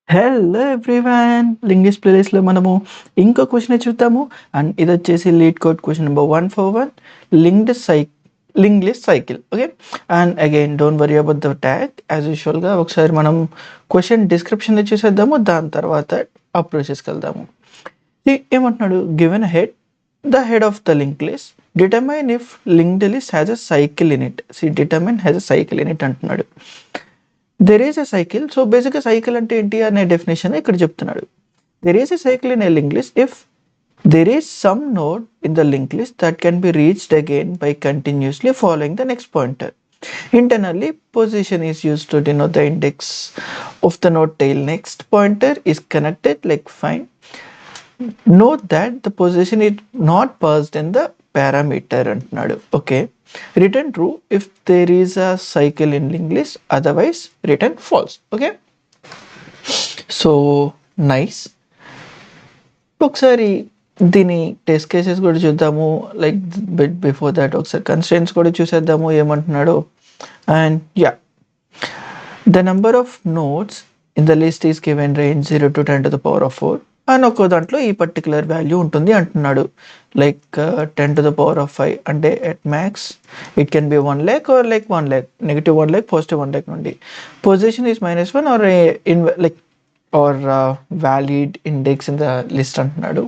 Hello everyone! Linguist ప్లేలిస్ట్‌లో మనము ఇంకో క్వెషన్ చూద్దాము. అండ్ ఇదొచ్చేసి LeetCode question number 141 linked సై link list cycle. Okay. And again don't worry about the tag. As యూజువల్‌గా ఒకసారి మనం క్వెషన్ డిస్క్రిప్షన్‌లో చూసేద్దాము. దాని తర్వాత అప్రోచెస్‌కి వెళ్దాము. ఏమంటున్నాడు? Given a head, the head of the link list determine if linked list has a cycle in it. Determine has a cycle in it అంటున్నాడు. There is a cycle. So బేసిక్‌గా సైకిల్ అంటే ఏంటి అనే డెఫినిషన్ ఇక్కడ చెప్తున్నాడు. There is a cycle in a link list if there is some node in the link list that can be reached again by continuously following the next pointer. Internally, position is used to denote the index of the node tail next pointer is connected like fine. Note that the position is not passed in the parameter అంటున్నాడు. Okay. Return true if there is a cycle in link list, otherwise return false. Okay. So nice. ఒకసారి దీని test cases కూడా చూద్దాము. Like before that ఒకసారి constraints కూడా చూసేద్దాము ఏమంటున్నాడో. And yeah, the number of nodes in the list is given range 0 to 10 to the power of 4 and ఒక్కో దాంట్లో ఈ పర్టికులర్ వాల్యూ ఉంటుంది అంటున్నాడు. Like 10 to the power of 5 అంటే at max it can B 1 lakh or like 1 lakh, -1 lakh, +1 lakh నుండి. Position is -1 or in like or valid index in the list అంటున్నాడు.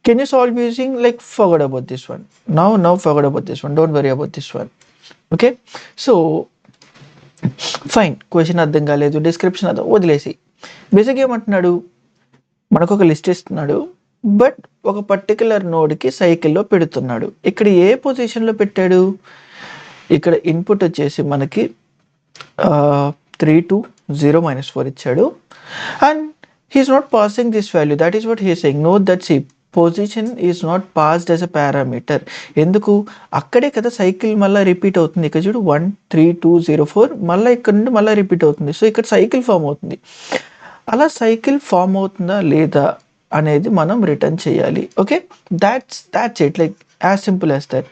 Can you solve using like forget about this one. Now forget about this one, don't worry about this one. Okay. So fine, question అర్థం కాలేదు, description అర్థం వదిలేసి. బేసిక్గా ఏమంటున్నాడు, మనకు ఒక list ఇస్తున్నాడు, బట్ ఒక పర్టికులర్ నోడ్కి సైకిల్లో పెడుతున్నాడు. ఇక్కడ ఏ పొజిషన్లో పెట్టాడు? ఇక్కడ ఇన్పుట్ వచ్చేసి మనకి 3 to 0 - 4 ఇచ్చాడు. And he is not passing this value. That is what he saying. Note that C position is not passed as a parameter. ఎందుకు? అక్కడే కదా సైకిల్ మళ్ళీ రిపీట్ అవుతుంది. ఇక్కడ చూడు 1 3 2 0 4 మళ్ళీ ఇక్కడ నుండి మళ్ళీ రిపీట్ అవుతుంది. సో ఇక్కడ సైకిల్ ఫామ్ అవుతుంది. అలా సైకిల్ ఫామ్ అవుతుందా లేదా అనేది మనం రిటర్న్ చేయాలి. Okay. That's it, like as simple as that.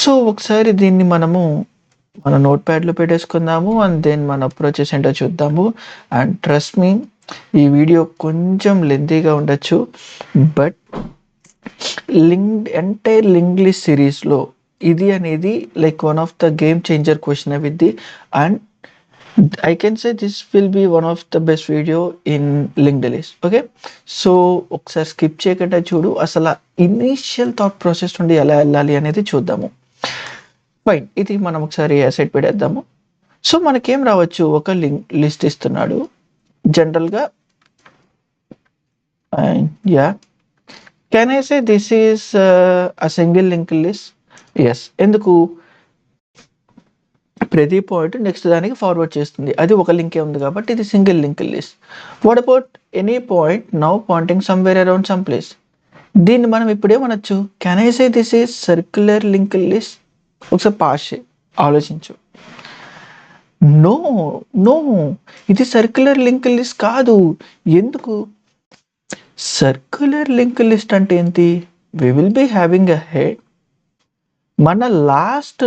So ఒకసారి దీన్ని మనము మన నోట్ ప్యాడ్లో పెట్టేసుకుందాము. అండ్ దెన్ మన అప్రోచెస్ ఏంటో చూద్దాము. అండ్ ట్రస్ట్ మీ, ఈ వీడియో కొంచెం లెంతీగా ఉండొచ్చు, బట్ ఎంటైర్ లింక్ లిస్ట్ సిరీస్లో ఇది అనేది like one of the game changer question with the. And I can say this will be one of the best video in linked list. Okay. So ఒకసారి skip చేయకుండా చూడు, అసలు initial thought process నుండి ఎలా వెళ్ళాలి అనేది చూద్దాము. ఫైన్, ఇది మనం ఒకసారి అసైడ్ పెట్టేద్దాము. సో మనకేం రావచ్చు, ఒక లింక్ లిస్ట్ ఇస్తున్నాడు జనరల్గా. Yeah, can I say this is a single link list? Yes. ఎందుకు? ప్రతి పాయింట్ నెక్స్ట్ దానికి ఫార్వర్డ్ చేస్తుంది. అది ఒక లింకే ఉంది కాబట్టి ఇది single link list. What about any point now pointing somewhere around some place? దీన్ని మనం ఇప్పుడేమనొచ్చు, can I say this is circular link list? ఒకసారి పాస్ చేయి, ఆలోచించు. నో నో, ఇది సర్క్యులర్ లింక్ లిస్ట్ కాదు. ఎందుకు? సర్క్యులర్ లింక్ లిస్ట్ అంటే ఏంటి? We will be having a head. మన లాస్ట్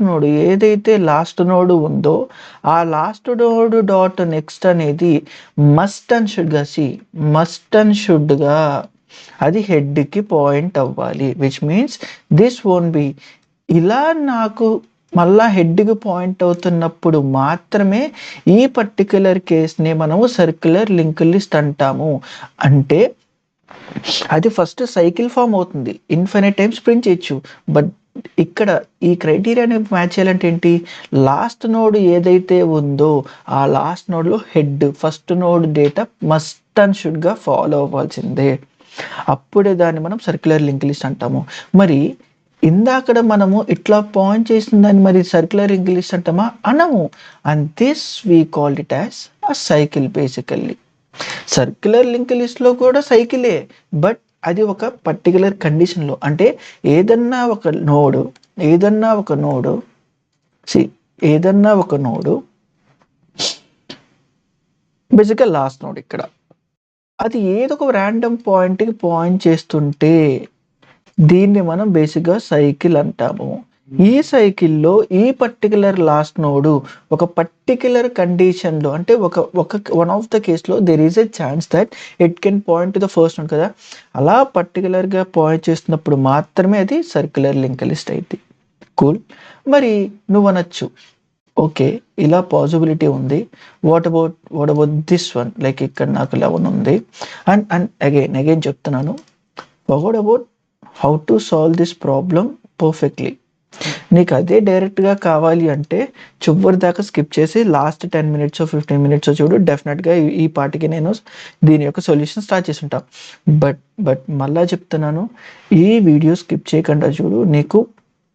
నోడు ఏదైతే లాస్ట్ నోడు ఉందో ఆ లాస్ట్ నోడు డాట్ నెక్స్ట్ అనేది మస్ట్ అండ్ షుడ్గా అది హెడ్కి పాయింట్ అవ్వాలి. Which means this won't be. ఇలా నాకు మళ్ళా హెడ్కి పాయింట్ అవుతున్నప్పుడు మాత్రమే ఈ పర్టిక్యులర్ కేస్ని మనము సర్క్యులర్ లింక్ లిస్ట్ అంటాము. అంటే అది ఫస్ట్ సైకిల్ ఫామ్ అవుతుంది, ఇన్ఫినిట్ టైమ్స్ ప్రింట్ చేయొచ్చు. బట్ ఇక్కడ ఈ క్రైటీరియాని మ్యాచ్ చేయాలంటే ఏంటి? లాస్ట్ నోడ్ ఏదైతే ఉందో ఆ లాస్ట్ నోడ్లో head first node data must and షుడ్గా ఫాలో అవ్వాల్సిందే. అప్పుడే దాన్ని మనం సర్క్యులర్ లింక్ లిస్ట్ అంటాము. మరి ఇందాకడ మనము ఇట్లా పాయింట్ చేసిన దాన్ని మరి సర్క్యులర్ లింక్ లిస్ట్ అంటామా? అనము. And this we call it as a cycle. Basically circular link లిస్ట్లో కూడా సైకిలే, బట్ అది ఒక పర్టికులర్ కండిషన్లో. అంటే ఏదన్నా ఒక నోడు బేసిక్గా లాస్ట్ నోడ్ ఇక్కడ అది ఏదో ఒక ర్యాండమ్ పాయింట్కి పాయింట్ చేస్తుంటే దీన్ని మనం బేసిక్గా సైకిల్ అంటాము. ఈ సైకిల్లో ఈ పర్టికులర్ లాస్ట్ నోడు ఒక పర్టికులర్ కండిషన్లో అంటే వన్ ఆఫ్ ద కేస్లో there is a chance that it can point to the first node కదా, అలా పర్టికులర్గా పాయింట్ చేస్తున్నప్పుడు మాత్రమే అది సర్క్యులర్ లింక్ లిస్ట్ అయింది. కూల్. మరి నువ్వు అనొచ్చు, ఓకే ఇలా పాసిబిలిటీ ఉంది, what about this one, like ఇక్కడ నాకు 11 ఉంది. అండ్ అగైన్ చెప్తున్నాను, what about how to solve this problem perfectly. నీకు అదే డైరెక్ట్గా కావాలి అంటే చివరి దాకా స్కిప్ చేసి లాస్ట్ 10 minutes 15 minutes చూడు, డెఫినెట్గా ఈ పాటికి నేను దీని యొక్క సొల్యూషన్ స్టార్ట్ చేసి ఉంటాను. బట్ మళ్ళా చెప్తున్నాను, ఈ వీడియో స్కిప్ చేయకుండా చూడు, నీకు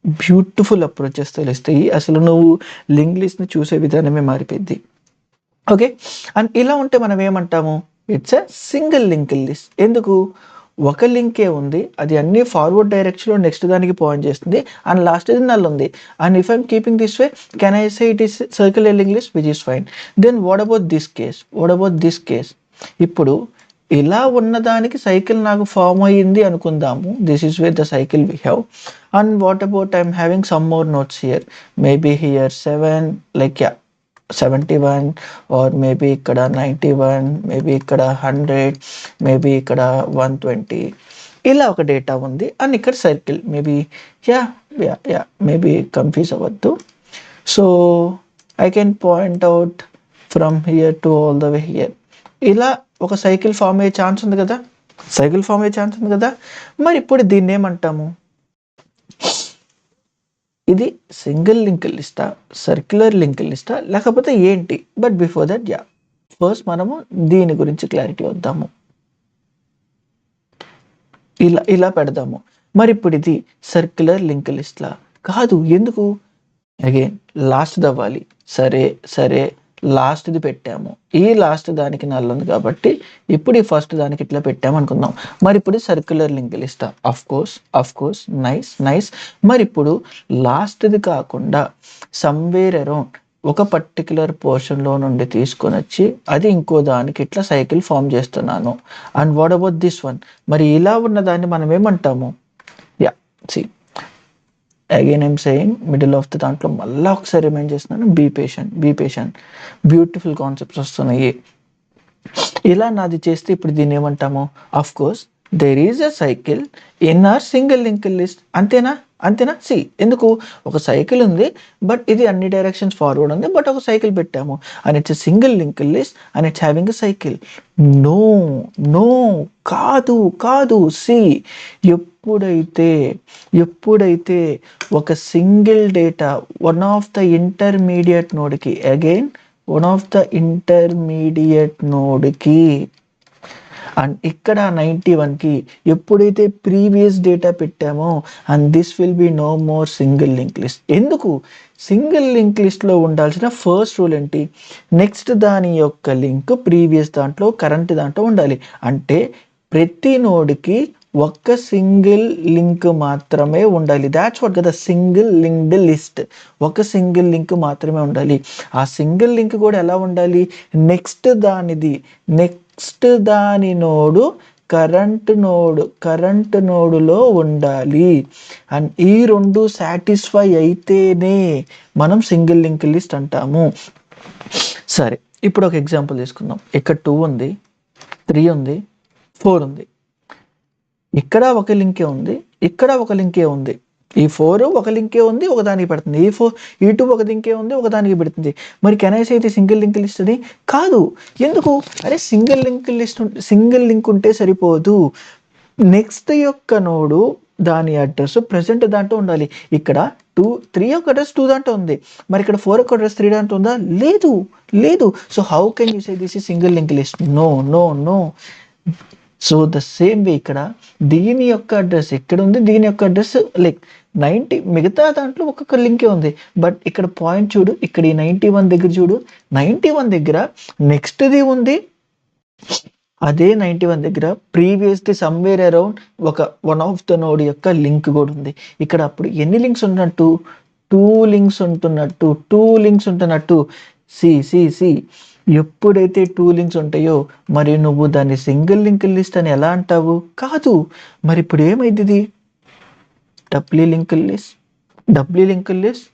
బ్యూటిఫుల్ అప్రోచెస్ తెలుస్తాయి. అసలు నువ్వు లింక్ లిస్ట్ని చూసే విధానమే మారిపోద్ది. ఓకే, అండ్ ఇలా ఉంటే మనం ఏమంటాము, it's a single link list. ఎందుకు, ఒక లింకే ఉంది, అది అన్ని ఫార్వర్డ్ డైరెక్షన్లో నెక్స్ట్ దానికి పాయింట్ చేస్తుంది, అండ్ లాస్ట్ ఇది నల్ ఉంది. And if I'm keeping this way, can I say it is circular link list which is fine. Then what about this case, ఇప్పుడు ఇలా ఉన్నదానికి సైకిల్ నాకు ఫామ్ అయ్యింది అనుకుందాము, this is where the cycle we have. And what about I'm having some more nodes here, maybe here 7, like 71, or maybe ఇక్కడ 91, maybe ఇక్కడ 100, maybe ఇక్కడ 120, ఇలా ఒక డేటా ఉంది. అండ్ ఇక్కడ సర్కిల్ మేబీ మేబీ కన్ఫ్యూజ్ అవ్వద్దు. So I can point out from here to all the way here. ఇలా ఒక సైకిల్ ఫామ్ అయ్యే ఛాన్స్ ఉంది కదా. మరి ఇప్పుడు దీన్ని ఏమంటాము, ఇది సింగిల్ లింక్ లిస్టా, సర్క్యులర్ లింక్ లిస్టా, లేకపోతే ఏంటి? బట్ బిఫోర్ దట్ ఫస్ట్ మనము దీని గురించి క్లారిటీ వద్దాము. ఇలా పెడదాము. మరి ఇప్పుడు ఇది సర్క్యులర్ లింక్ లిస్ట్లా కాదు, ఎందుకు? అగైన్ లాస్ట్ దవ్వాలి. సరే లాస్ట్ది పెట్టాము, ఈ లాస్ట్ దానికి నల్ ఉంది కాబట్టి ఇప్పుడు ఈ ఫస్ట్ దానికి ఇట్లా పెట్టాము అనుకుందాం. మరి ఇప్పుడు సర్క్యులర్ లింక్ లిస్టా? Of course, nice. మరి ఇప్పుడు లాస్ట్ది కాకుండా సమ్వేర్ అరౌండ్ ఒక పర్టికులర్ పోర్షన్లో నుండి తీసుకొని వచ్చి అది ఇంకో దానికి ఇట్లా సైకిల్ ఫామ్ చేస్తున్నాను. And what about this one, మరి ఇలా ఉన్న దాన్ని మనం ఏమంటాము? Again I'm saying middle of the దాంట్లో మళ్ళీ ఒకసారి రిమైండ్ చేస్తున్నాను, బీ పేషెంట్. బ్యూటిఫుల్ కాన్సెప్ట్స్ వస్తున్నాయి. ఇలా నాది చేస్తే ఇప్పుడు దీన్ని ఏమంటాము? Of course there is a cycle in our single link list. అంతేనా? ఎందుకు, ఒక సైకిల్ ఉంది, బట్ ఇది అన్ని డైరెక్షన్స్ ఫార్వర్డ్ ఉంది, బట్ ఒక సైకిల్ పెట్టాము and it's single link list and it's having a cycle. No కాదు. సి, ఎప్పుడైతే ఒక single data one of the intermediate నోడ్కి అండ్ ఇక్కడ 91కి ఎప్పుడైతే ప్రీవియస్ డేటా పెట్టామో and this will be no more single link list. ఎందుకు? సింగిల్ లింక్ లిస్ట్లో ఉండాల్సిన ఫస్ట్ రూల్ ఏంటి? నెక్స్ట్ దాని యొక్క లింక్ ప్రీవియస్ దాంట్లో కరెంట్ దాంట్లో ఉండాలి. అంటే ప్రతి నోడ్కి ఒక్క సింగిల్ లింక్ మాత్రమే ఉండాలి. దాట్స్ వాట్ కదా సింగిల్ లింక్డ్ లిస్ట్. ఒక సింగిల్ లింక్ మాత్రమే ఉండాలి. ఆ సింగిల్ లింక్ కూడా ఎలా ఉండాలి? నెక్స్ట్ దాని నోడు కరెంట్ నోడులో ఉండాలి. అండ్ ఈ రెండు సాటిస్ఫై అయితేనే మనం సింగిల్ లింక్ లిస్ట్ అంటాము. సరే, ఇప్పుడు ఒక ఎగ్జాంపుల్ తీసుకుందాం. ఇక్కడ 2 ఉంది, 3 ఉంది, 4 ఉంది. ఇక్కడ ఒక లింకే ఉంది, ఇక్కడ ఒక లింకే ఉంది. ఈ 4 ఒక లింకే ఉంది, ఒకదానికి పెడుతుంది. ఈ 2 ఒక లింకే ఉంది, ఒకదానికి పెడుతుంది. మరి కెన్ ఐ సే ఇది సింగిల్ లింక్ లిస్ట్ అని? కాదు. ఎందుకు? అరే సింగిల్ లింక్ ఉంటే సరిపోదు. నెక్స్ట్ యొక్క నోడు దాని అడ్రస్ ప్రెసెంట్ దాంట్లో ఉండాలి. ఇక్కడ 3 యొక్క అడ్రస్ 2 దాంట్లో ఉంది, మరి ఇక్కడ 4 యొక్క అడ్రస్ 3 దాంట్లో ఉందా? లేదు. So how can you say this is single link list? No. So the same way ఇక్కడ దీని యొక్క అడ్రస్ ఎక్కడ ఉంది, దీని యొక్క అడ్రస్ లైక్ 90, మిగతా దాంట్లో ఒక్కొక్క లింకే ఉంది. బట్ ఇక్కడ పాయింట్ చూడు, ఇక్కడ ఈ 91 దగ్గర చూడు, 91 దగ్గర నెక్స్ట్ది ఉంది, అదే 91 దగ్గర ప్రీవియస్ది somewhere around one of the node యొక్క లింక్ కూడా ఉంది. ఇక్కడ అప్పుడు ఎన్ని లింక్స్ ఉంటున్నట్టు? 2 లింక్స్ ఉంటున్నట్టు. సి ఎప్పుడైతే 2 లింక్స్ ఉంటాయో మరి నువ్వు దాన్ని సింగిల్ లింక్ లిస్ట్ అని ఎలా అంటావు? కాదు. మరి ఇప్పుడు ఏమైంది? Doubly link list. Doubly linked list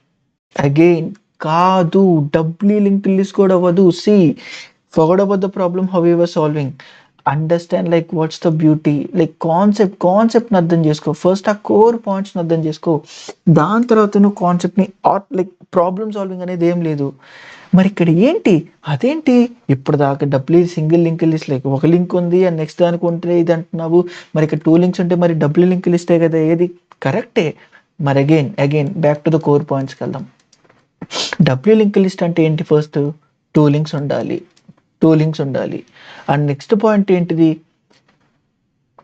again కాదు, డబ్లీ లింక్డ్ లిస్ట్ కూడా అవ్వదు. See forget about the problem how you were solving, understand like what's the beauty, like కాన్సెప్ట్ని అర్థం చేసుకో. ఫస్ట్ ఆ కోర్ పాయింట్స్ని అర్థం చేసుకో, దాని తర్వాత నువ్వు కాన్సెప్ట్ని లైక్ ప్రాబ్లమ్ సాల్వింగ్ అనేది ఏం లేదు. మరి ఇక్కడ ఏంటి అదేంటి, ఇప్పుడు దాకా doubly single link list like ఒక లింక్ ఉంది అండ్ నెక్స్ట్ దానికి ఉంటే ఇది అంటున్నావు, మరి ఇక్కడ 2 లింక్స్ ఉంటే మరి డబ్లీ లింక్ లిస్టే కదా, ఏది కరెక్టే. మరి again back to the core పాయింట్స్కి వెళ్దాం. డబ్ల్యూ లింక్ లిస్ట్ అంటే ఏంటి, ఫస్ట్ 2 లింక్స్ ఉండాలి, 2 లింక్స్ ఉండాలి. అండ్ నెక్స్ట్ పాయింట్ ఏంటిది,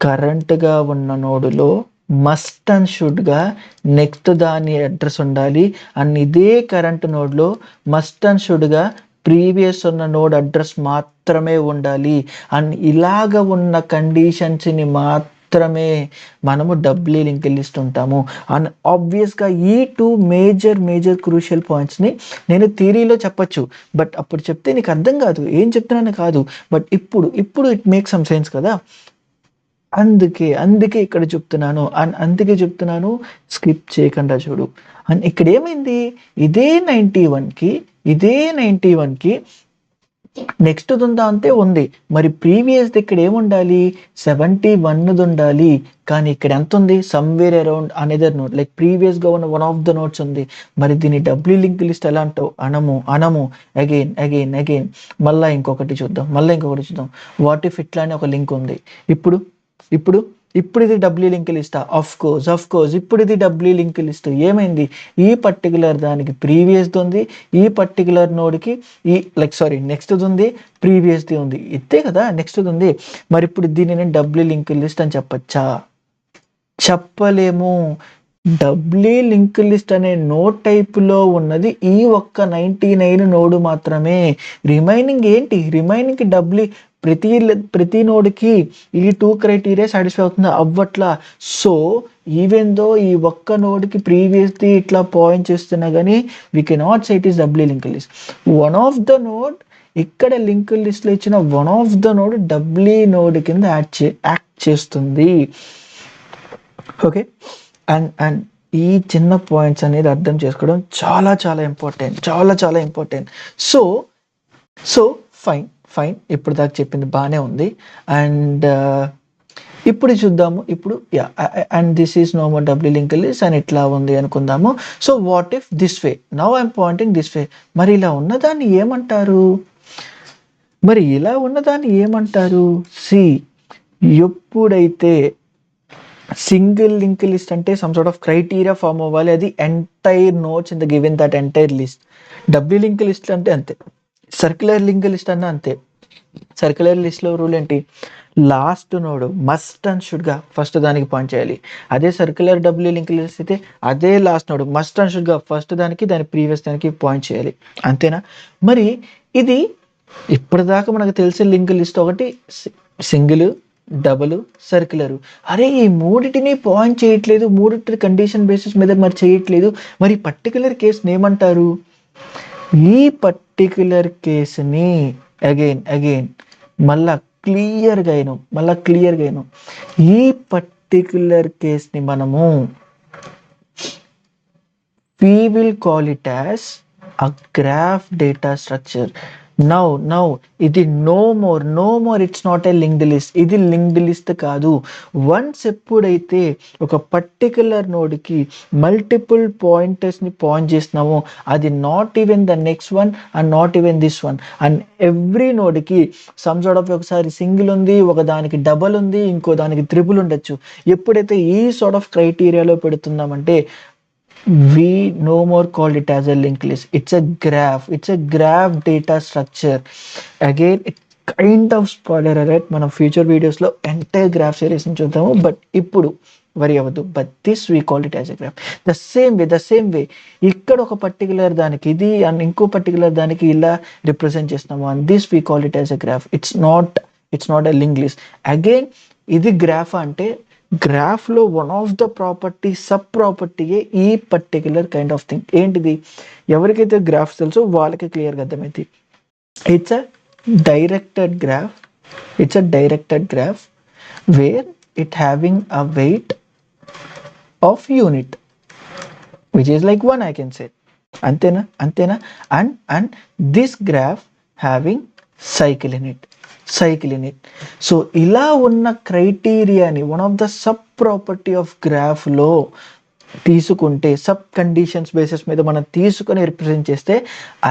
కరెంట్గా ఉన్న నోడులో మస్ట్ అండ్ షుడ్గా నెక్స్ట్ దాని అడ్రస్ ఉండాలి. అండ్ ఇదే కరెంట్ నోడ్లో మస్ట్ అండ్ షుడ్గా ప్రీవియస్ ఉన్న నోడ్ అడ్రస్ మాత్రమే ఉండాలి. అండ్ ఇలాగ ఉన్న కండిషన్స్ని మాత్రమే మనము డబ్లీ లింక్ లిస్ట్ ఉంటాము. అండ్ ఆబ్వియస్గా ఈ 2 మేజర్ క్రూషియల్ పాయింట్స్ని నేను థియరీలో చెప్పచ్చు, బట్ అప్పుడు చెప్తే నీకు అర్థం కాదు, ఏం చెప్తున్నాను కాదు, బట్ ఇప్పుడు ఇట్ మేక్ సమ్ సెన్స్ కదా. అందుకే ఇక్కడ చెప్తున్నాను, అండ్ అందుకే చెప్తున్నాను స్కిప్ చేయకుండా చూడు. అండ్ ఇక్కడ ఏమైంది, ఇదే 91కి నెక్స్ట్ ఉందా అంతే ఉంది. మరి ప్రీవియస్ ఇక్కడ ఏముండాలి, 71 ఉండాలి. కానీ ఇక్కడ ఎంత ఉంది, somewhere around another note, like previous గా ఉన్న వన్ ఆఫ్ ద నోట్స్ ఉంది. మరి దీన్ని డబ్ల్యూ లింక్ లిస్ట్ ఎలా అంటావు, అనము అగైన్ మళ్ళీ ఇంకొకటి చూద్దాం. వాట్ ఇఫ్ ఇట్లానే ఒక లింక్ ఉంది, ఇప్పుడు ఇది డబ్ల్యూ లింక్ లిస్టా, ఆఫ్ కోర్స్ ఇప్పుడు ఇది డబ్ల్యూ లింక్ లిస్ట్. ఏమైంది, ఈ పర్టికులర్ దానికి ప్రీవియస్ది ఉంది, ఈ పర్టికులర్ నోడ్కి నెక్స్ట్ ఉంది, ప్రీవియస్ది ఉంది, ఇదే కదా నెక్స్ట్ ఉంది. మరి ఇప్పుడు దీన్ని నేను డబ్ల్యూ లింక్ లిస్ట్ అని చెప్పచ్చా, చెప్పలేము. డబ్ల్యూ లింక్ లిస్ట్ అనే నోడ్ టైప్లో ఉన్నది ఈ ఒక్క 99 నోడు మాత్రమే. రిమైనింగ్ డబ్ల్యూ ప్రతి నోడ్కి ఈ 2 క్రైటీరియా సాటిస్ఫై అవుతుందా, అవ్వట్లా. సో ఈవెన్ దో ఈ ఒక్క నోడ్కి ప్రీవియస్ది ఇట్లా పాయింట్ చేస్తున్నా కానీ we cannot say it is W link list. One of the node ఇక్కడ లింక్ లిస్ట్లో ఇచ్చిన one of the node W node కింద యాక్ట్ చేస్తుంది. ఓకే, అండ్ ఈ చిన్న పాయింట్స్ అనేది అర్థం చేసుకోవడం చాలా ఇంపార్టెంట్. సో ఫైన్ ఇప్పుడు దాకా చెప్పింది బాగానే ఉంది. అండ్ ఇప్పుడు చూద్దాము, and this is no more doubly link list అని ఇట్లా ఉంది అనుకుందాము. So what if this way, now I'm pointing this way. మరి ఇలా ఉన్నదాన్ని ఏమంటారు, సి ఎప్పుడైతే సింగిల్ లింక్ లిస్ట్ అంటే some sort of criteria form అవ్వాలి, అది entire nodes in the given that entire list. Doubly link list అంటే అంతే, సర్క్యులర్ లింక్ లిస్ట్ అన్న అంతే. సర్క్యులర్ లిస్ట్లో రూల్ ఏంటి, లాస్ట్ నోడ్ మస్ట్ అండ్ షుడ్గా ఫస్ట్ దానికి పాయింట్ చేయాలి. అదే సర్క్యులర్ డబ్ల్యూ లింక్ లిస్ట్ అయితే అదే లాస్ట్ నోడ్ మస్ట్ అండ్ షుడ్గా ఫస్ట్ దాని ప్రీవియస్ దానికి పాయింట్ చేయాలి, అంతేనా. మరి ఇది ఇప్పటిదాకా మనకు తెలిసే లింక్ లిస్ట్ ఒకటి సింగిల్, డబుల్, సర్క్యులర్. అరే ఈ మూడిటిని పాయింట్ చేయట్లేదు, మూడిటి కండిషన్ బేసిస్ మీద మరి చేయట్లేదు. మరి పర్టికులర్ కేసుని ఏమంటారు, ఈ పర్టికులర్ కేసుని అగైన్ మళ్ళా క్లియర్గా అయినా ఈ పర్టికులర్ కేసుని మనము we will call it as a graph data structure. Now ఇది no more it's not a linked list. ఇది లింక్డ్ లిస్ట్ కాదు. వన్స్ ఎప్పుడైతే ఒక పర్టికులర్ నోడ్కి మల్టిపుల్ పాయింటర్స్ని పాయింట్ చేస్తున్నామో అది not even the next one and not even this one, and every నోడ్కి some sort of ఒకసారి సింగిల్ ఉంది, ఒక దానికి డబల్ ఉంది, ఇంకో దానికి త్రిబుల్ ఉండొచ్చు. ఎప్పుడైతే ఈ సార్ట్ ఆఫ్ క్రైటీరియాలో పెడుతున్నామంటే we no more call it as a linked list. It's a graph data structure. Again it kind of spoiler alert, మనం ఫ్యూచర్ వీడియోస్లో ఎంటైర్ గ్రాఫ్ సిరీస్ని చూద్దాము, బట్ ఇప్పుడు వరి అవ్వద్దు. But this we call it as a graph. The same way ఇక్కడ ఒక particular దానికి ఇది and ఇంకో పర్టికులర్ దానికి ఇలా రిప్రజెంట్ చేస్తున్నాము, and this we call it as a graph. It's not a link list. Again ఇది గ్రాఫ్ అంటే గ్రాఫ్లో one of the property sub ప్రాపర్టీయే ఈ పర్టిక్యులర్ కైండ్ ఆఫ్ థింగ్. ఏంటిది, ఎవరికైతే గ్రాఫ్స్ తెలుసో వాళ్ళకి క్లియర్గా అర్థమైంది. It's a directed graph where it having a weight of unit. which is like 1 I can say. అంతేనా and this graph having cycle in it. So ఇలా ఉన్న క్రైటీరియాని one of the sub property of graph లో తీసుకుంటే, sub conditions basis మీద మనం తీసుకొని represent చేస్తే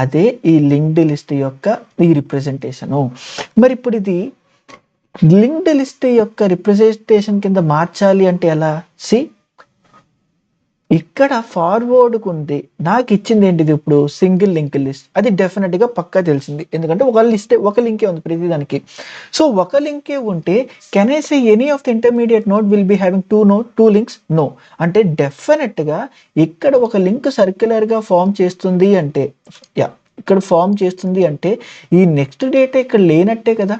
అదే ఈ లింక్డ్ లిస్ట్ యొక్క ఈ రిప్రజెంటేషను. మరి ఇప్పుడు ఇది లింక్డ్ లిస్ట్ యొక్క రిప్రజెంటేషన్ కింద మార్చాలి అంటే ఎలా? సి, ఇక్కడ ఫార్వర్డ్కు ఉంది, నాకు ఇచ్చింది ఏంటిది ఇప్పుడు సింగిల్ లింక్ లిస్ట్. అది డెఫినెట్గా పక్కా తెలిసింది, ఎందుకంటే ఒక లింకే ఉంది ప్రతిదానికి. సో ఒక లింకే ఉంటే can I say any of the intermediate node will be having two links? No. అంటే డెఫినెట్గా ఇక్కడ ఒక లింక్ సర్క్యులర్గా ఫామ్ చేస్తుంది అంటే, ఇక్కడ ఫామ్ చేస్తుంది అంటే ఈ నెక్స్ట్ డేటా ఇక్కడ లేనట్టే కదా.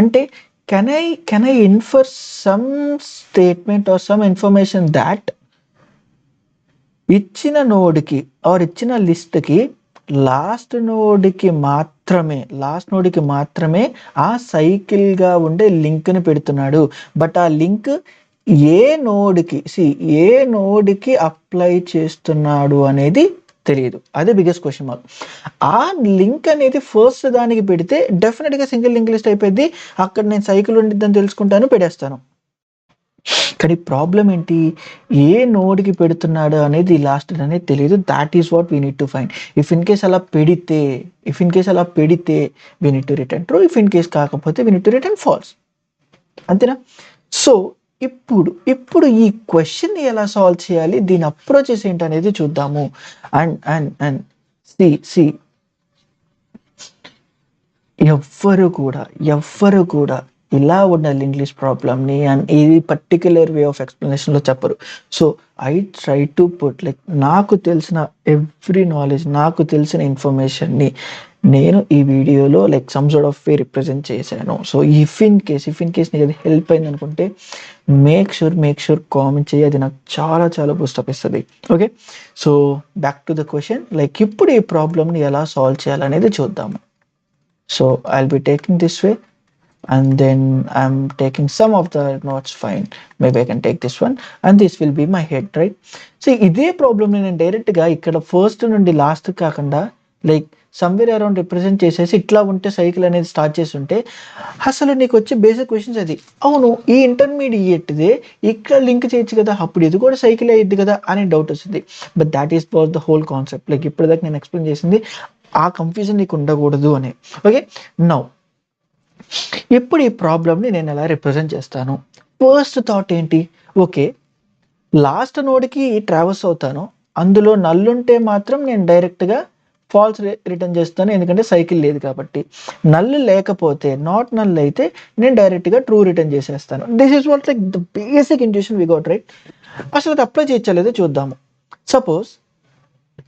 అంటే can I infer some statement or some information that ఇచ్చిన నోడ్కి ఆర్ ఇచ్చిన లిస్ట్కి లాస్ట్ నోడ్కి మాత్రమే ఆ సైకిల్గా ఉండే లింక్ని పెడుతున్నాడు. బట్ ఆ లింక్ ఏ నోడ్కి అప్లై చేస్తున్నాడు అనేది తెలియదు. అదే బిగ్గెస్ట్ క్వశ్చన్ మార్క్. ఆ లింక్ అనేది ఫస్ట్ దానికి పెడితే డెఫినెట్గా సింగిల్ లింక్ లిస్ట్ అయిపోయింది. అక్కడ నేను సైకిల్ ఉండిద్దని తెలుసుకుంటాను, పెడేస్తాను. కానీ ప్రాబ్లం ఏంటి? ఏ నోడ్కి పెడుతున్నాడు అనేది లాస్ట్ అనేది తెలియదు. That is what we need to find. If in case అలా పెడితే we need to return true. If in case కాకపోతే we need to return false. అంతేనా? సో ఇప్పుడు ఈ క్వశ్చన్ ఎలా సాల్వ్ చేయాలి, దీని అప్రోచెస్ ఏంటనేది చూద్దాము. అండ్ సి ఎవ్వరు కూడా ఇలా ఉన్న లింక్డ్ లిస్ట్ ప్రాబ్లమ్ని అండ్ ఇది పర్టిక్యులర్ వే ఆఫ్ ఎక్స్ప్లెనేషన్లో చెప్పరు. So I try to put like నాకు తెలిసిన ఎవ్రీ నాలెడ్జ్, నాకు తెలిసిన ఇన్ఫర్మేషన్ని నేను ఈ వీడియోలో like some sort of way represent చేశాను. సో ఇఫ్ ఇన్ కేస్ నీకు అది హెల్ప్ అయింది అనుకుంటే మేక్ షూర్ కామెంట్ చేయి. అది నాకు చాలా బూస్టప్ ఇస్తుంది. Okay, so back to the question. Like ఇప్పుడు ఈ ప్రాబ్లమ్ని ఎలా సాల్వ్ చేయాలనేది చూద్దాము. So I'll be taking this way and then I'm taking some of the notes. Fine, maybe I can take this one and this will be my head, right? See, ఇదే problem నేను డైరెక్ట్గా ఇక్కడ first నుండి last కాకుండా like somewhere around represent చేసేసి ఇట్లా ఉంటే cycle అనేది స్టార్ట్ చేసి ఉంటే అసలు నీకు వచ్చే బేసిక్ క్వశ్చన్స్ అది. అవును, ఈ ఇంటర్మీడియట్దే ఇక్కడ లింక్ చేయొచ్చు కదా, అప్పుడు ఇది కూడా సైకిల్ అయ్యిద్ది కదా అని డౌట్ వస్తుంది. But that is what the whole concept. Like ఇప్పటిదాకా నేను ఎక్స్ప్లెయిన్ చేసింది ఆ కన్ఫ్యూజన్ నీకు ఉండకూడదు అని. ఓకే, నౌ ఇప్పుడు ఈ ప్రాబ్లమ్ని నేను ఎలా రిప్రజెంట్ చేస్తాను? ఫస్ట్ థాట్ ఏంటి? ఓకే, లాస్ట్ నోడ్కి ట్రావెల్స్ అవుతాను, అందులో నల్లుంటే మాత్రం నేను డైరెక్ట్గా ఫాల్స్ రిటర్న్ చేస్తాను, ఎందుకంటే సైకిల్ లేదు కాబట్టి. నల్ లేకపోతే, నాట్ నల్ అయితే నేను డైరెక్ట్గా ట్రూ రిటర్న్ చేసేస్తాను. This is what like the basic intuition we got, right? అసలు అది అప్లై చేయలేదో చూద్దాము. సపోజ్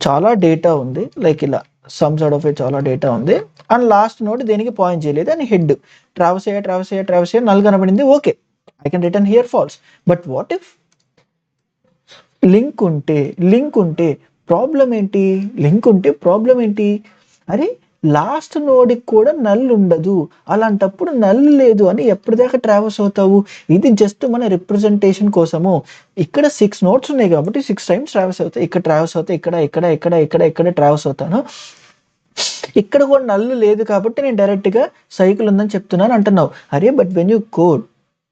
చాలా డేటా ఉంది, లైక్ ఇలా సమ్ సార్ట్ ఆఫ్ చాలా డేటా ఉంది అండ్ లాస్ట్ నోడ్ దేనికి పాయింట్ చేయలేదు అని హెడ్ ట్రావెల్స్ అయ్యా నల్ కనబడింది. Okay, I can return here false. But what if link ఉంటే ప్రాబ్లం ఏంటి? అరే, లాస్ట్ నోడ్కి కూడా నల్ ఉండదు, అలాంటప్పుడు నల్ లేదు అని ఎప్పటిదాకా ట్రావెల్స్ అవుతావు? ఇది జస్ట్ మన రిప్రజెంటేషన్ కోసము. ఇక్కడ 6 నోట్స్ ఉన్నాయి కాబట్టి 6 టైమ్స్ ట్రావెల్స్ అవుతాయి. ఇక్కడ ట్రావెల్స్ అవుతాయి, ఇక్కడ ట్రావెల్స్ అవుతాను. ఇక్కడ కూడా నల్లు లేదు కాబట్టి నేను డైరెక్ట్గా సైకిల్ ఉందని చెప్తున్నాను అంటున్నావు. అరే, బట్ వెన్ యూ కోడ్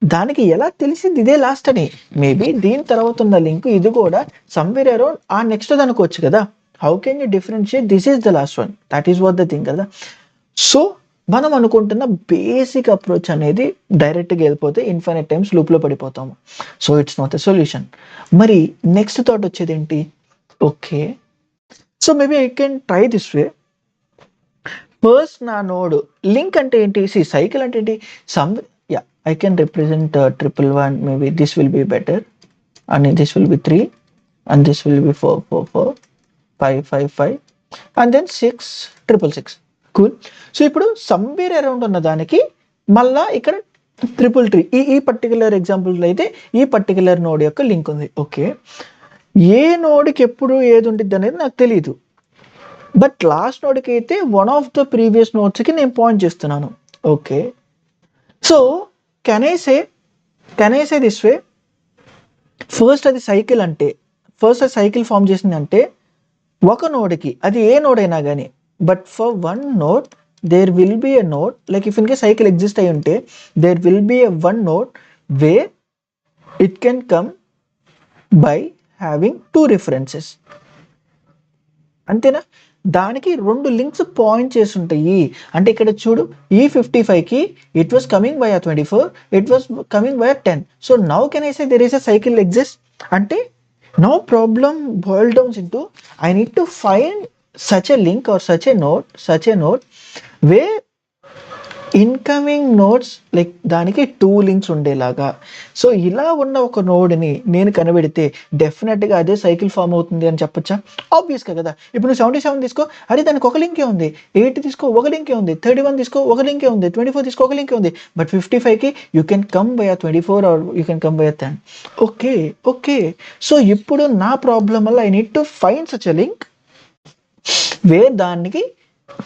దానికి ఎలా తెలిసింది ఇదే లాస్ట్ అని? మేబీ దీని తర్వాత ఉన్న లింక్ ఇది కూడా సమ్వేర్ అరౌండ్ ఆ నెక్స్ట్ అనుకోవచ్చు కదా. How can you differentiate this is the last one? That is what the thing కదా. సో మనం అనుకుంటున్న బేసిక్ అప్రోచ్ అనేది డైరెక్ట్గా వెళ్ళిపోతే ఇన్ఫైనైట్ టైమ్స్ లూప్లో పడిపోతాము. So it's not a solution. మరి నెక్స్ట్ థాట్ వచ్చేది ఏంటి? Okay, so maybe I can try this way. First నా నోడ్ లింక్ అంటే ఏంటి? సైకిల్ అంటే ఏంటి? I can represent 111. Maybe this will be better, and this will be 3, and this will be 4, 4, 4, 5, 5, 5, and then 6, 666. Cool. So ఇప్పుడు somewhere around ఉన్న దానికి మళ్ళా ఇక్కడ 333. ఈ పర్టికులర్ ఎగ్జాంపుల్ అయితే ఈ పర్టికులర్ నోడ్ యొక్క లింక్ ఉంది. ఓకే, ఏ నోడ్కి ఎప్పుడు ఏది ఉంటుంది అనేది నాకు తెలియదు. బట్ లాస్ట్ నోడ్కి అయితే వన్ ఆఫ్ ద ప్రీవియస్ నోట్స్కి నేను పాయింట్ చేస్తున్నాను. Okay, so can I say this way? First అది సైకిల్ అంటే ఫస్ట్ సైకిల్ ఫామ్ చేసిందంటే ఒక నోడ్కి, అది ఏ నోడ్ అయినా కానీ, but for one node there will be a node, like if in case cycle exist అయి ఉంటే there will be a one node where it can come by having two references. అంతేనా? దానికి రెండు లింక్స్ పాయింట్ చేసి ఉంటాయి. అంటే ఇక్కడ చూడు, ఈ 55కి it was coming by 24, it was coming by 10. So now can I say there is a cycle exist. అంటే now problem boil downs into I need to find such a link or such a node where incoming nodes like దానికి 2 links ఉండేలాగా. So ఇలా ఉన్న ఒక నోడ్ని నేను కనబెడితే డెఫినెట్గా అదే సైకిల్ ఫామ్ అవుతుంది అని చెప్పొచ్చా? ఆబ్వియస్గా కదా. ఇప్పుడు నువ్వు 77 తీసుకో, అరే దానికి ఒక లింకే ఉంది. 8 తీసుకో, ఒక లింకే ఉంది. 31 తీసుకో, ఒక లింకే ఉంది. 24 తీసుకో, ఒక లింకే ఉంది. బట్ 55కి you can come by 24 or you can come by 10. Okay. So ఇప్పుడు నా ప్రాబ్లం వల్ల I need to find such a link where దానికి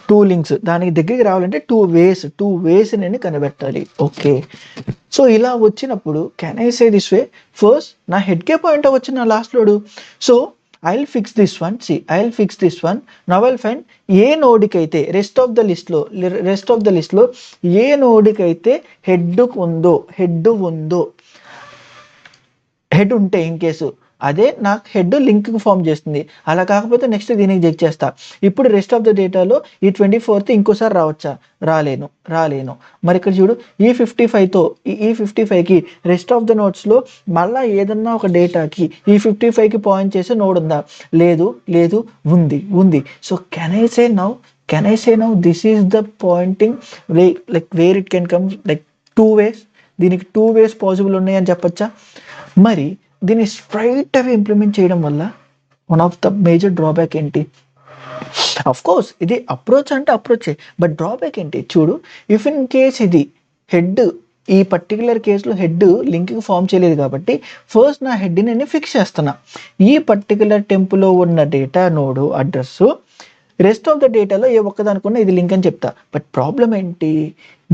2 లింక్స్, దానికి దగ్గరికి రావాలంటే 2 వేస్ నేను కనిపెట్టాలి. ఓకే. సో ఇలా వచ్చినప్పుడు can I say this way, first నా హెడ్కే పాయింట్ అవ్వచ్చు నా last node. So I will fix this one. Now I will find ఏ నోడ్కి అయితే రెస్ట్ ఆఫ్ ద లిస్ట్లో ఏ నోడ్కి అయితే హెడ్ ఉంటే ఇన్ కేసు అదే నాకు హెడ్ లింక్ ఫామ్ చేస్తుంది. అలా కాకపోతే నెక్స్ట్ దీనికి చెక్ చేస్తా. ఇప్పుడు రెస్ట్ ఆఫ్ ద డేటాలో ఈ 24th ఇంకోసారి రావచ్చా? రాలేను. మరి ఇక్కడ చూడు, ఈ 55కి రెస్ట్ ఆఫ్ ద నోట్స్లో మళ్ళీ ఏదన్నా ఒక డేటాకి ఈ 55కి పాయింట్ చేసే నోడ్ ఉందా? లేదు, ఉంది. So can I say now this is the pointing way, like where it can come like 2 ways. దీనికి 2 ways పాసిబుల్ ఉన్నాయని చెప్పచ్చా? మరి దీన్ని స్ట్రైట్ అవే ఇంప్లిమెంట్ చేయడం వల్ల one of the major drawback ఏంటి? అఫ్ కోర్స్ ఇది అప్రోచే, బట్ డ్రాబ్యాక్ ఏంటి చూడు. ఇఫ్ ఇన్ కేస్ ఇది హెడ్, ఈ పర్టికులర్ కేసులో హెడ్ లింక్ ఫామ్ చేయలేదు కాబట్టి ఫస్ట్ నా హెడ్ని నేను ఫిక్స్ చేస్తున్నా. ఈ పర్టికులర్ టెంపులో ఉన్న data node address rest of the డేటాలో ఏ ఒక్కదానికున్నా ఇది లింక్ అని చెప్తా. బట్ ప్రాబ్లం ఏంటి?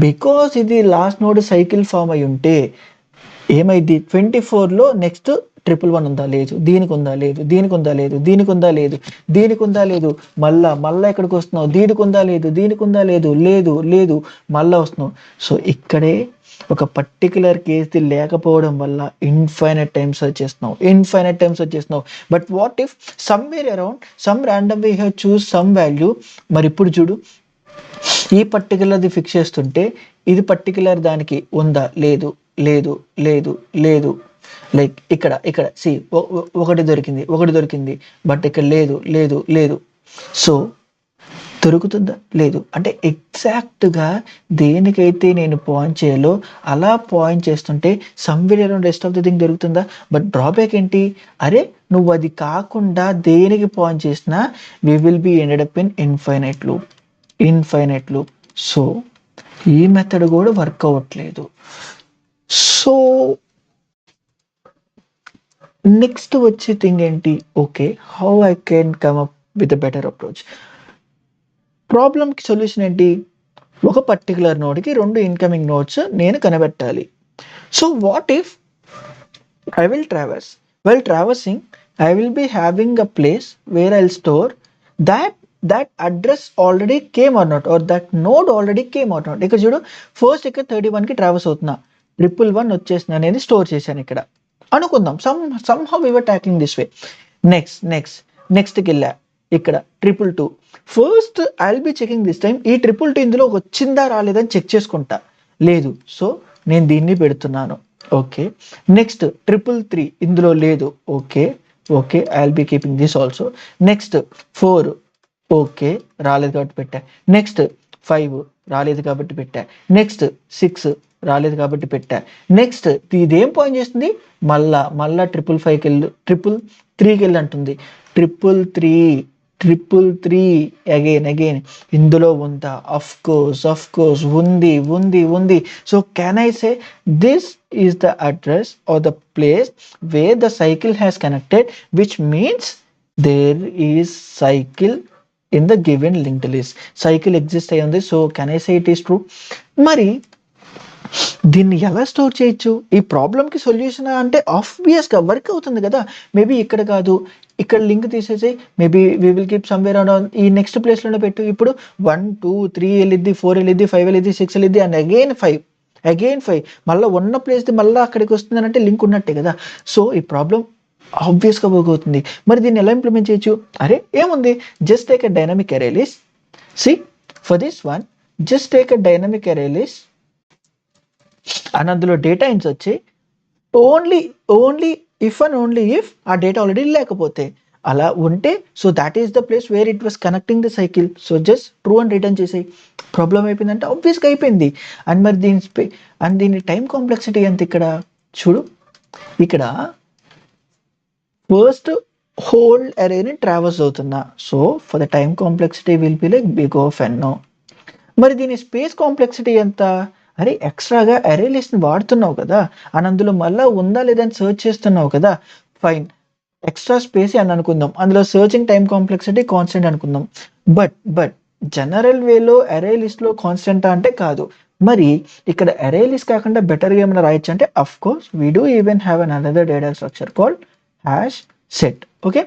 బికాస్ ఇది లాస్ట్ నోడ్ సైకిల్ ఫామ్ అయి ఉంటే ఏమైంది, 24లో నెక్స్ట్ 111 ఉందా? లేదు. దీనికి ఉందా? లేదు. దీనికి ఉందా? లేదు. దీనికి ఉందా? లేదు. దీనికి ఉందా? లేదు. మళ్ళా ఎక్కడికి వస్తున్నావు? దీనికి ఉందా? లేదు. దీనికి ఉందా? లేదు. లేదు. మళ్ళా వస్తున్నావు. సో ఇక్కడే ఒక పర్టికులర్ కేసు లేకపోవడం వల్ల ఇన్ఫైనైట్ టైమ్స్ సెర్చ్ చేస్తున్నావు. But what if somewhere around some random way you have choose some value. మరి ఇప్పుడు చూడు, ఈ పర్టికులర్ది ఫిక్స్ చేస్తుంటే ఇది పర్టికులర్ దానికి ఉందా? లేదు. లైక్ ఇక్కడ సి ఒకటి దొరికింది, బట్ ఇక్కడ లేదు. సో దొరుకుతుందా? లేదు. అంటే ఎగ్జాక్ట్గా దేనికైతే నేను పాయింట్ చేయాలో అలా పాయింట్ చేస్తుంటే somewhere around rest of the thing దొరుకుతుందా? బట్ డ్రాబ్యాక్ ఏంటి? అరే నువ్వు అది కాకుండా దేనికి పాయింట్ చేసినా we will be ended up in infinite loop. So ఈ మెథడ్ కూడా వర్క్ అవ్వట్లేదు. సో నెక్స్ట్ వచ్చే థింగ్ ఏంటి? Okay, how I can come up with a better approach. ప్రాబ్లమ్కి సొల్యూషన్ ఏంటి? ఒక పర్టికులర్ నోడ్కి 2 ఇన్కమింగ్ నోడ్స్ నేను కనిపెట్టాలి. So what if I will traverse? While traversing, I will be having a place where I'll store that address already came or not, or that node already came or not. ఇక్కడ చూడు, first ఇక్కడ 31కి traverse అవుతున్నా, 111 వచ్చేసిన అనేది store చేశాను ఇక్కడ అనుకుందాం. somehow we were tackling this way. నెక్స్ట్కి వెళ్ళా, ఇక్కడ 222. First I'll be checking this time ఈ 222 ఇందులో వచ్చిందా రాలేదని చెక్ చేసుకుంటా. లేదు, సో నేను దీన్ని పెడుతున్నాను. ఓకే, నెక్స్ట్ 333 ఇందులో లేదు. Okay, I will be keeping this also. Next 4 okay రాలేదు కాబట్టి పెట్టా. నెక్స్ట్ 5 రాలేదు కాబట్టి పెట్టా. నెక్స్ట్ 6 రాలేదు కాబట్టి పెట్టా. నెక్స్ట్ ఇదేం పాయింట్ చేస్తుంది? మళ్ళా 555కి వెళ్ళి 333కి వెళ్ళి అంటుంది. 333 అగైన్ ఇందులో ఉందా? అఫ్ కోర్స్ ఉంది. So can I say this is the address or the place where the cycle has connected, which means there is cycle in the given linked list. Cycle exists ayundi, so can I say it is true? Mari దీన్ని ఎలా store చేయొచ్చు? ఈ ప్రాబ్లమ్‌కి సొల్యూషనా అంటే ఆబ్వియస్‌గా work అవుతుంది గదా! Maybe ఇక్కడ కాదు, ఇక్కడ లింక్ తీసేసేయి. Maybe we will keep somewhere around ఈ నెక్స్ట్ ప్లేస్‌లోనే పెట్టు. ఇప్పుడు 1, 2, 3 ఎళ్ళిద్ది, 4 ఎళ్ళిద్ది, 5 ఎళ్ళిద్ది, 6 ఎళ్ళిద్ది అండ్ అగైన్ 5 మళ్ళా ఉన్న ప్లేస్‌ది మళ్ళా అక్కడికి వస్తుందనంటే లింక్ ఉన్నట్టే గదా! సో, ఈ ప్రాబ్లమ్ ఆబ్వియస్‌గా వర్క్ అవుతుంది. మరి దీన్ని ఎలా ఇంప్లిమెంట్ చేయొచ్చు? అరే ఏముంది, just take a dynamic array list. See for this one just take a dynamic array list and అందులో డేటా వచ్చి only only if and only if ఆ డేటా ఆల్రెడీ లేకపోతే అలా ఉంటే so that is the place where it was connecting the cycle. So just true అని return చేసేయి. Problem అయిపోయిందంటే ఆబ్వియస్గా అయిపోయింది. అండ్ మరి దీని టైం కాంప్లెక్సిటీ ఎంత ఇక్కడ చూడు. ఇక్కడ ఫస్ట్ హోల్ అరేని ట్రావర్స్ అవుతున్నా. So for the time complexity will be like big of n. మరి దీని స్పేస్ కాంప్లెక్సిటీ ఎంత? అరే ఎక్స్ట్రాగా అరే లిస్ట్ని వాడుతున్నావు కదా అని అందులో మళ్ళీ ఉందా లేదా అని సర్చ్ చేస్తున్నావు కదా, ఫైన్ ఎక్స్ట్రా స్పేస్ అని అనుకుందాం. అందులో సర్చింగ్ టైం కాంప్లెక్సిటీ కాన్స్టెంట్ అనుకుందాం. బట్ జనరల్ వేలో అరే లిస్ట్లో కాన్స్టెంట్ అంటే కాదు. మరి ఇక్కడ అరే లిస్ట్ కాకుండా బెటర్గా ఏమైనా రాయొచ్చు అంటే of course we do even have an another data structure called hash set. Okay,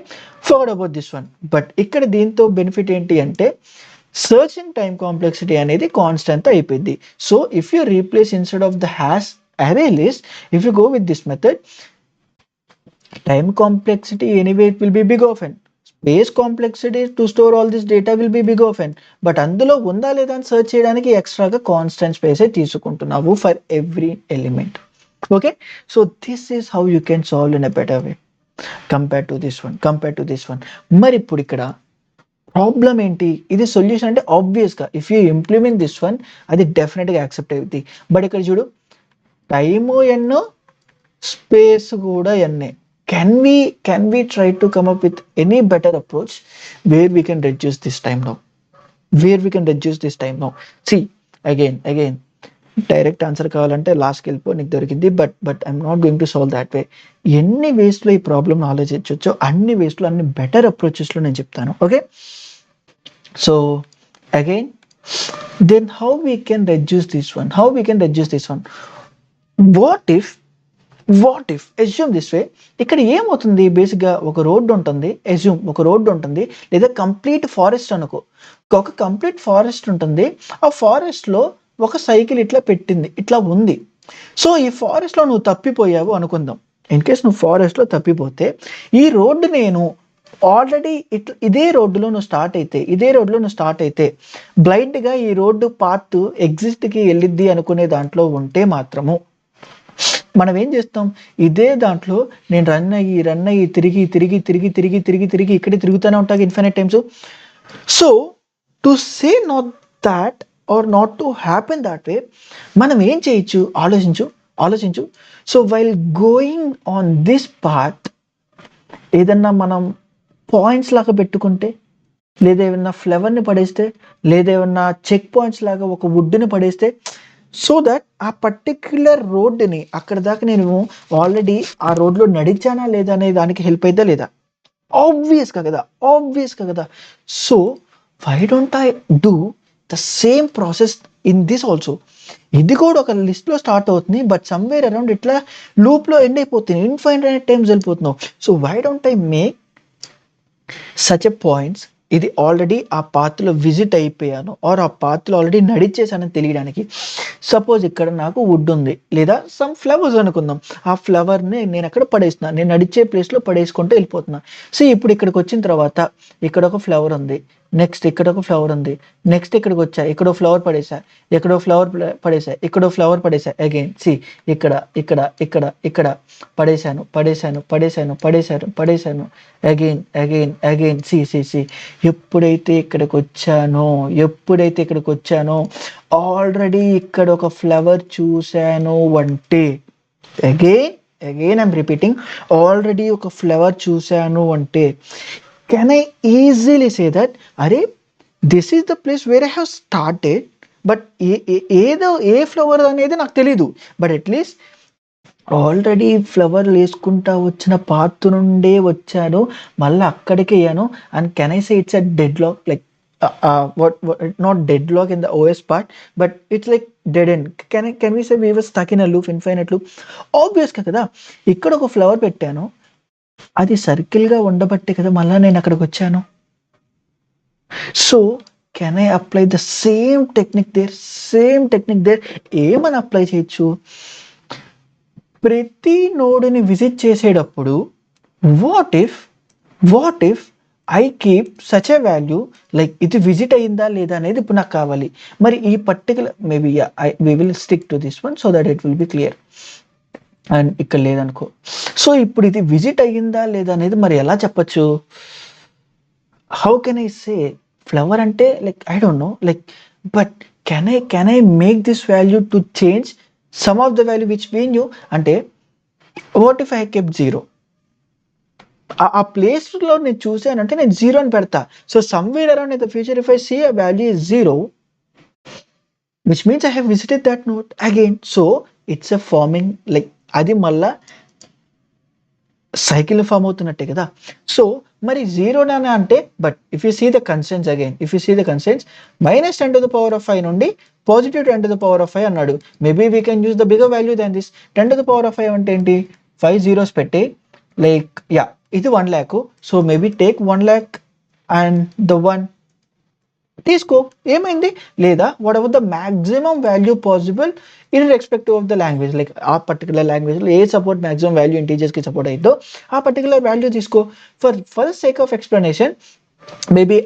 forget about this one. But ఇక్కడ దీంతో బెనిఫిట్ ఏంటి అంటే సర్చింగ్ టైం కాంప్లెక్సిటీ అనేది కాన్స్టెంట్ అయిపోయింది. So if you replace instead of the hash array list, if you go with this method, time complexity anyway it will be big of n, space complexity to store all this data will be big of n, but అందులో ఉందా లేదా అని search చేయడానికి ఎక్స్ట్రాగా constant space తీసుకుంటున్నావు for every element. Okay, so this is how you can solve in a better way compare to this one. మరి ఇప్పుడు ఇక్కడ ప్రాబ్లం ఏంటి? ఇది సొల్యూషన్ అంటే ఆబ్వియస్గా if you implement this one అది డెఫినెట్గా యాక్సెప్ట్ అవుతుంది. బట్ ఇక్కడ చూడు టైము ఎన్నో స్పేస్ కూడా ఎన్నే. Can we try to come up with any better approach where we can reduce this time now. See again direct answer కావాలంటే లాస్ట్కి వెళ్ళిపో, నీకు దొరికింది. But I'm not going to solve that way. ఎన్ని వేస్లో ఈ ప్రాబ్లమ్ని ఆలోచించవచ్చో అన్ని వేస్లో అన్ని బెటర్ అప్రోచెస్లో నేను చెప్తాను. Okay, so again then how we can reduce this one, what if assume this way. ఇక్కడ ఏమవుతుంది, బేసిక్గా ఒక రోడ్డు ఉంటుంది, లేదా కంప్లీట్ ఫారెస్ట్ అనుకో. ఒక కంప్లీట్ ఫారెస్ట్ ఉంటుంది, ఆ ఫారెస్ట్లో ఒక సైకిల్ ఇట్లా ఉంది. సో ఈ ఫారెస్ట్లో నువ్వు తప్పిపోయావు అనుకుందాం. ఇన్ కేస్ నువ్వు ఫారెస్ట్లో తప్పిపోతే ఈ రోడ్డు నేను ఆల్రెడీ ఇదే రోడ్డులో నువ్వు స్టార్ట్ అయితే బ్లైండ్గా ఈ రోడ్డు పాత్ ఎగ్జిస్ట్కి వెళ్ళిద్ది అనుకునే దాంట్లో ఉంటే మాత్రము మనం ఏం చేస్తాం, ఇదే దాంట్లో నేను రన్ అయ్యి తిరిగి ఇక్కడే తిరుగుతూనే ఉంటాను infinite times. So to say not that or not to happen that way మనం ఏం చేయొచ్చు, ఆలోచించు. So while going on this path ఏదన్నా మనం పాయింట్స్ లాగా పెట్టుకుంటే, లేదా ఏమన్నా ఫ్లవర్ని పడేస్తే, లేదా ఏమన్నా చెక్ పాయింట్స్ లాగా ఒక వుడ్ని పడేస్తే, సో దట్ ఆ పర్టిక్యులర్ రోడ్డుని అక్కడ దాకా నేను ఆల్రెడీ ఆ రోడ్లో నడిచానా లేదా అనే దానికి హెల్ప్ అయిద్దా లేదా? ఆబ్వియస్గా కదా. So why don't I do the same process in this also. ఇది కూడా ఒక లిస్ట్లో స్టార్ట్ అవుతుంది, బట్ సమ్వేర్ అరౌండ్ ఇట్లా లూప్లో ఎండ్ అయిపోతుంది, ఇన్ఫైనైట్ టైమ్స్ వెళ్ళిపోతున్నావు. So why don't I make such a points ఇది ఆల్రెడీ ఆ పాత్లో విజిట్ అయిపోయాను ఆర్ ఆ పాత్లో ఆల్రెడీ నడిచేసానని తెలియడానికి. సపోజ్ ఇక్కడ నాకు వుడ్ ఉంది లేదా సమ్ ఫ్లవర్స్ అనుకుందాం, ఆ ఫ్లవర్ని నేను అక్కడ పడేస్తున్నా, నేను నడిచే ప్లేస్లో పడేసుకుంటూ వెళ్ళిపోతున్నా. సో ఇప్పుడు ఇక్కడికి వచ్చిన తర్వాత ఇక్కడ ఒక ఫ్లవర్ ఉంది, నెక్స్ట్ ఇక్కడ ఒక ఫ్లవర్ ఉంది, నెక్స్ట్ ఇక్కడికి వచ్చా, ఇక్కడో ఫ్లవర్ పడేసా, ఇక్కడో ఫ్లవర్ పడేసా అగైన్. సి ఇక్కడ పడేశాను అగైన్. సి ఎప్పుడైతే ఇక్కడికి వచ్చానో ఆల్రెడీ ఇక్కడ ఒక ఫ్లవర్ చూశాను అంటే అగైన్ ఐమ్ రిపీటింగ్, ఆల్రెడీ ఒక ఫ్లవర్ చూశాను అంటే can I easily say that అరే this is the place where I have started, but A flower అనేది నాకు తెలీదు, బట్ అట్లీస్ట్ ఆల్రెడీ ఫ్లవర్ వేసుకుంటా వచ్చిన పాత్ నుండే వచ్చాను, మళ్ళీ అక్కడికి అయ్యాను. And can I say it's a deadlock, like what not deadlock in the OS part, but it's like dead end. Can we say we were stuck in a loop, infinite loop? Obvious కదా. ఇక్కడ ఒక flower పెట్టాను, అది circle గా ఉండబట్టే కదా మళ్ళా నేను అక్కడికి వచ్చాను. So can I apply the same technique there? ఏమని అప్లై చేయొచ్చు? ప్రతి నోడుని విజిట్ చేసేటప్పుడు what if I keep such a value, like ఇది విజిట్ అయిందా లేదా అనేది ఇప్పుడు నాకు కావాలి. మరి ఈ particular maybe we will stick to this one so that it will be clear. And ఇక్కడ లేదనుకో, సో ఇప్పుడు ఇది విజిట్ అయ్యిందా లేదా అనేది మరి ఎలా చెప్పచ్చు? How can I say flower అంటే like I don't know, like but can I make this value to change some of the value which we knew? అంటే వాట్ ఇఫ్ ఐ కెప్ 0? ఆ ప్లేస్లో నేను చూసానంటే నేను 0 అని పెడతా. So somewhere around in the future if I see a value is 0, which means I have visited that node again. So it's a farming, like అది మళ్ళా సైకిల్ ఫామ్ అవుతున్నట్టే కదా. సో మరి 0 అంటే, but if you see the constants again, -10 to the power of 5 నుండి +10 to the power of 5 అన్నాడు. Maybe we can use the bigger value than this. 10 to the power of 5 అంటే ఏంటి? 5 zeros పెట్టి like ఇది 1 lakh. So maybe take 1 lakh and the 1 తీసుకో, ఏమైంది? లేదా what ever the maximum value possible in respective of the language, like ఆ particular లాంగ్వేజ్లో ఏ support maximum value ఇంటీజర్స్కి support అయిందో ఆ పర్టికులర్ వాల్యూ తీసుకో. For the sake of explanation maybe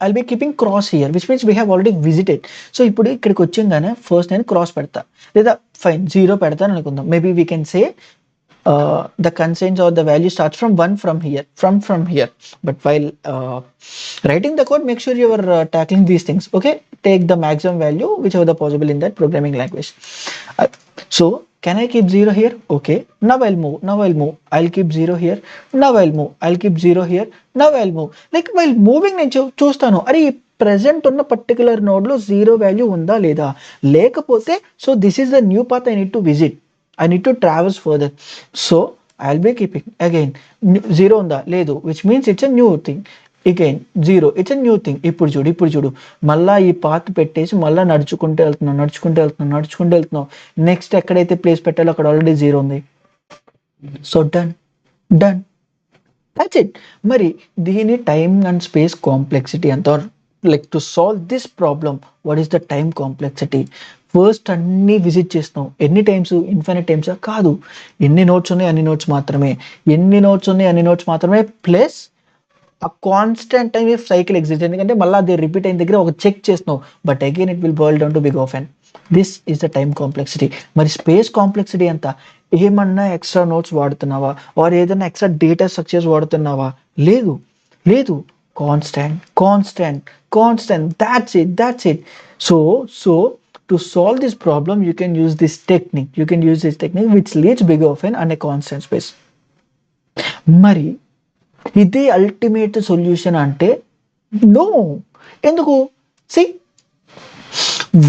I'll be keeping cross here, which means we have already visited. So ఇప్పుడు ఇక్కడికి వచ్చింగానే first నేను cross పెడతా, లేదా ఫైన్ 0 పెడతాను అనుకుందాం. Maybe we can say the constraints or the value starts from 1 from here. But while writing the code, make sure you are tackling these things. Okay, take the maximum value whichever the possible in that programming language. So can I keep 0 here? Okay, now I'll move. I'll keep 0 here. Now I'll keep 0 here. Now I'll move. Like while moving నేను చూస్తాను, అరే ఈ present ఉన్న particular నోడ్లో 0 value ఉందా లేదా, లేకపోతే so this is the new path I need to visit, I need to traverse further. So I'll be keeping again 0 ఉందా లేదు, which means it's a new thing. Again 0, it's a new thing. ఇప్పుడు చూడు మళ్ళా ఈ path పెట్టేసి మళ్ళీ నడుచుకుంటూ వెళ్తున్నావు. నెక్స్ట్ ఎక్కడైతే ప్లేస్ పెట్టాలో అక్కడ ఆల్రెడీ 0 ఉంది. So done, that's it. మరి దీని టైమ్ అండ్ స్పేస్ కాంప్లెక్సిటీ అంత, like to solve this problem what is the time complexity? First అన్ని విజిట్ చేస్తున్నాం, ఎన్ని టైమ్స్? ఇన్ఫినిట్ టైమ్స్ కాదు, ఎన్ని నోట్స్ ఉన్నాయి అన్ని నోట్స్ మాత్రమే ప్లస్ ఆ కాన్స్టెంట్ టైం సైకిల్ ఎగ్జిస్ట్. ఎందుకంటే మళ్ళీ అది రిపీట్ అయిన దగ్గర ఒక చెక్ చేస్తున్నావు, but again it will boil down to big of N. This is the time complexity. మరి స్పేస్ కాంప్లెక్సిటీ ఎంత? ఏమన్నా ఎక్స్ట్రా నోట్స్ వాడుతున్నావా, ఆర్ ఏదైనా ఎక్స్ట్రా డేటా స్ట్రక్చర్స్ వాడుతున్నావా? లేదు, constant. That's it. So to solve this problem you can use this technique which leads big of n and a constant space. మరి ఇదే ultimate solution అంటే no. ఎందుకు? see,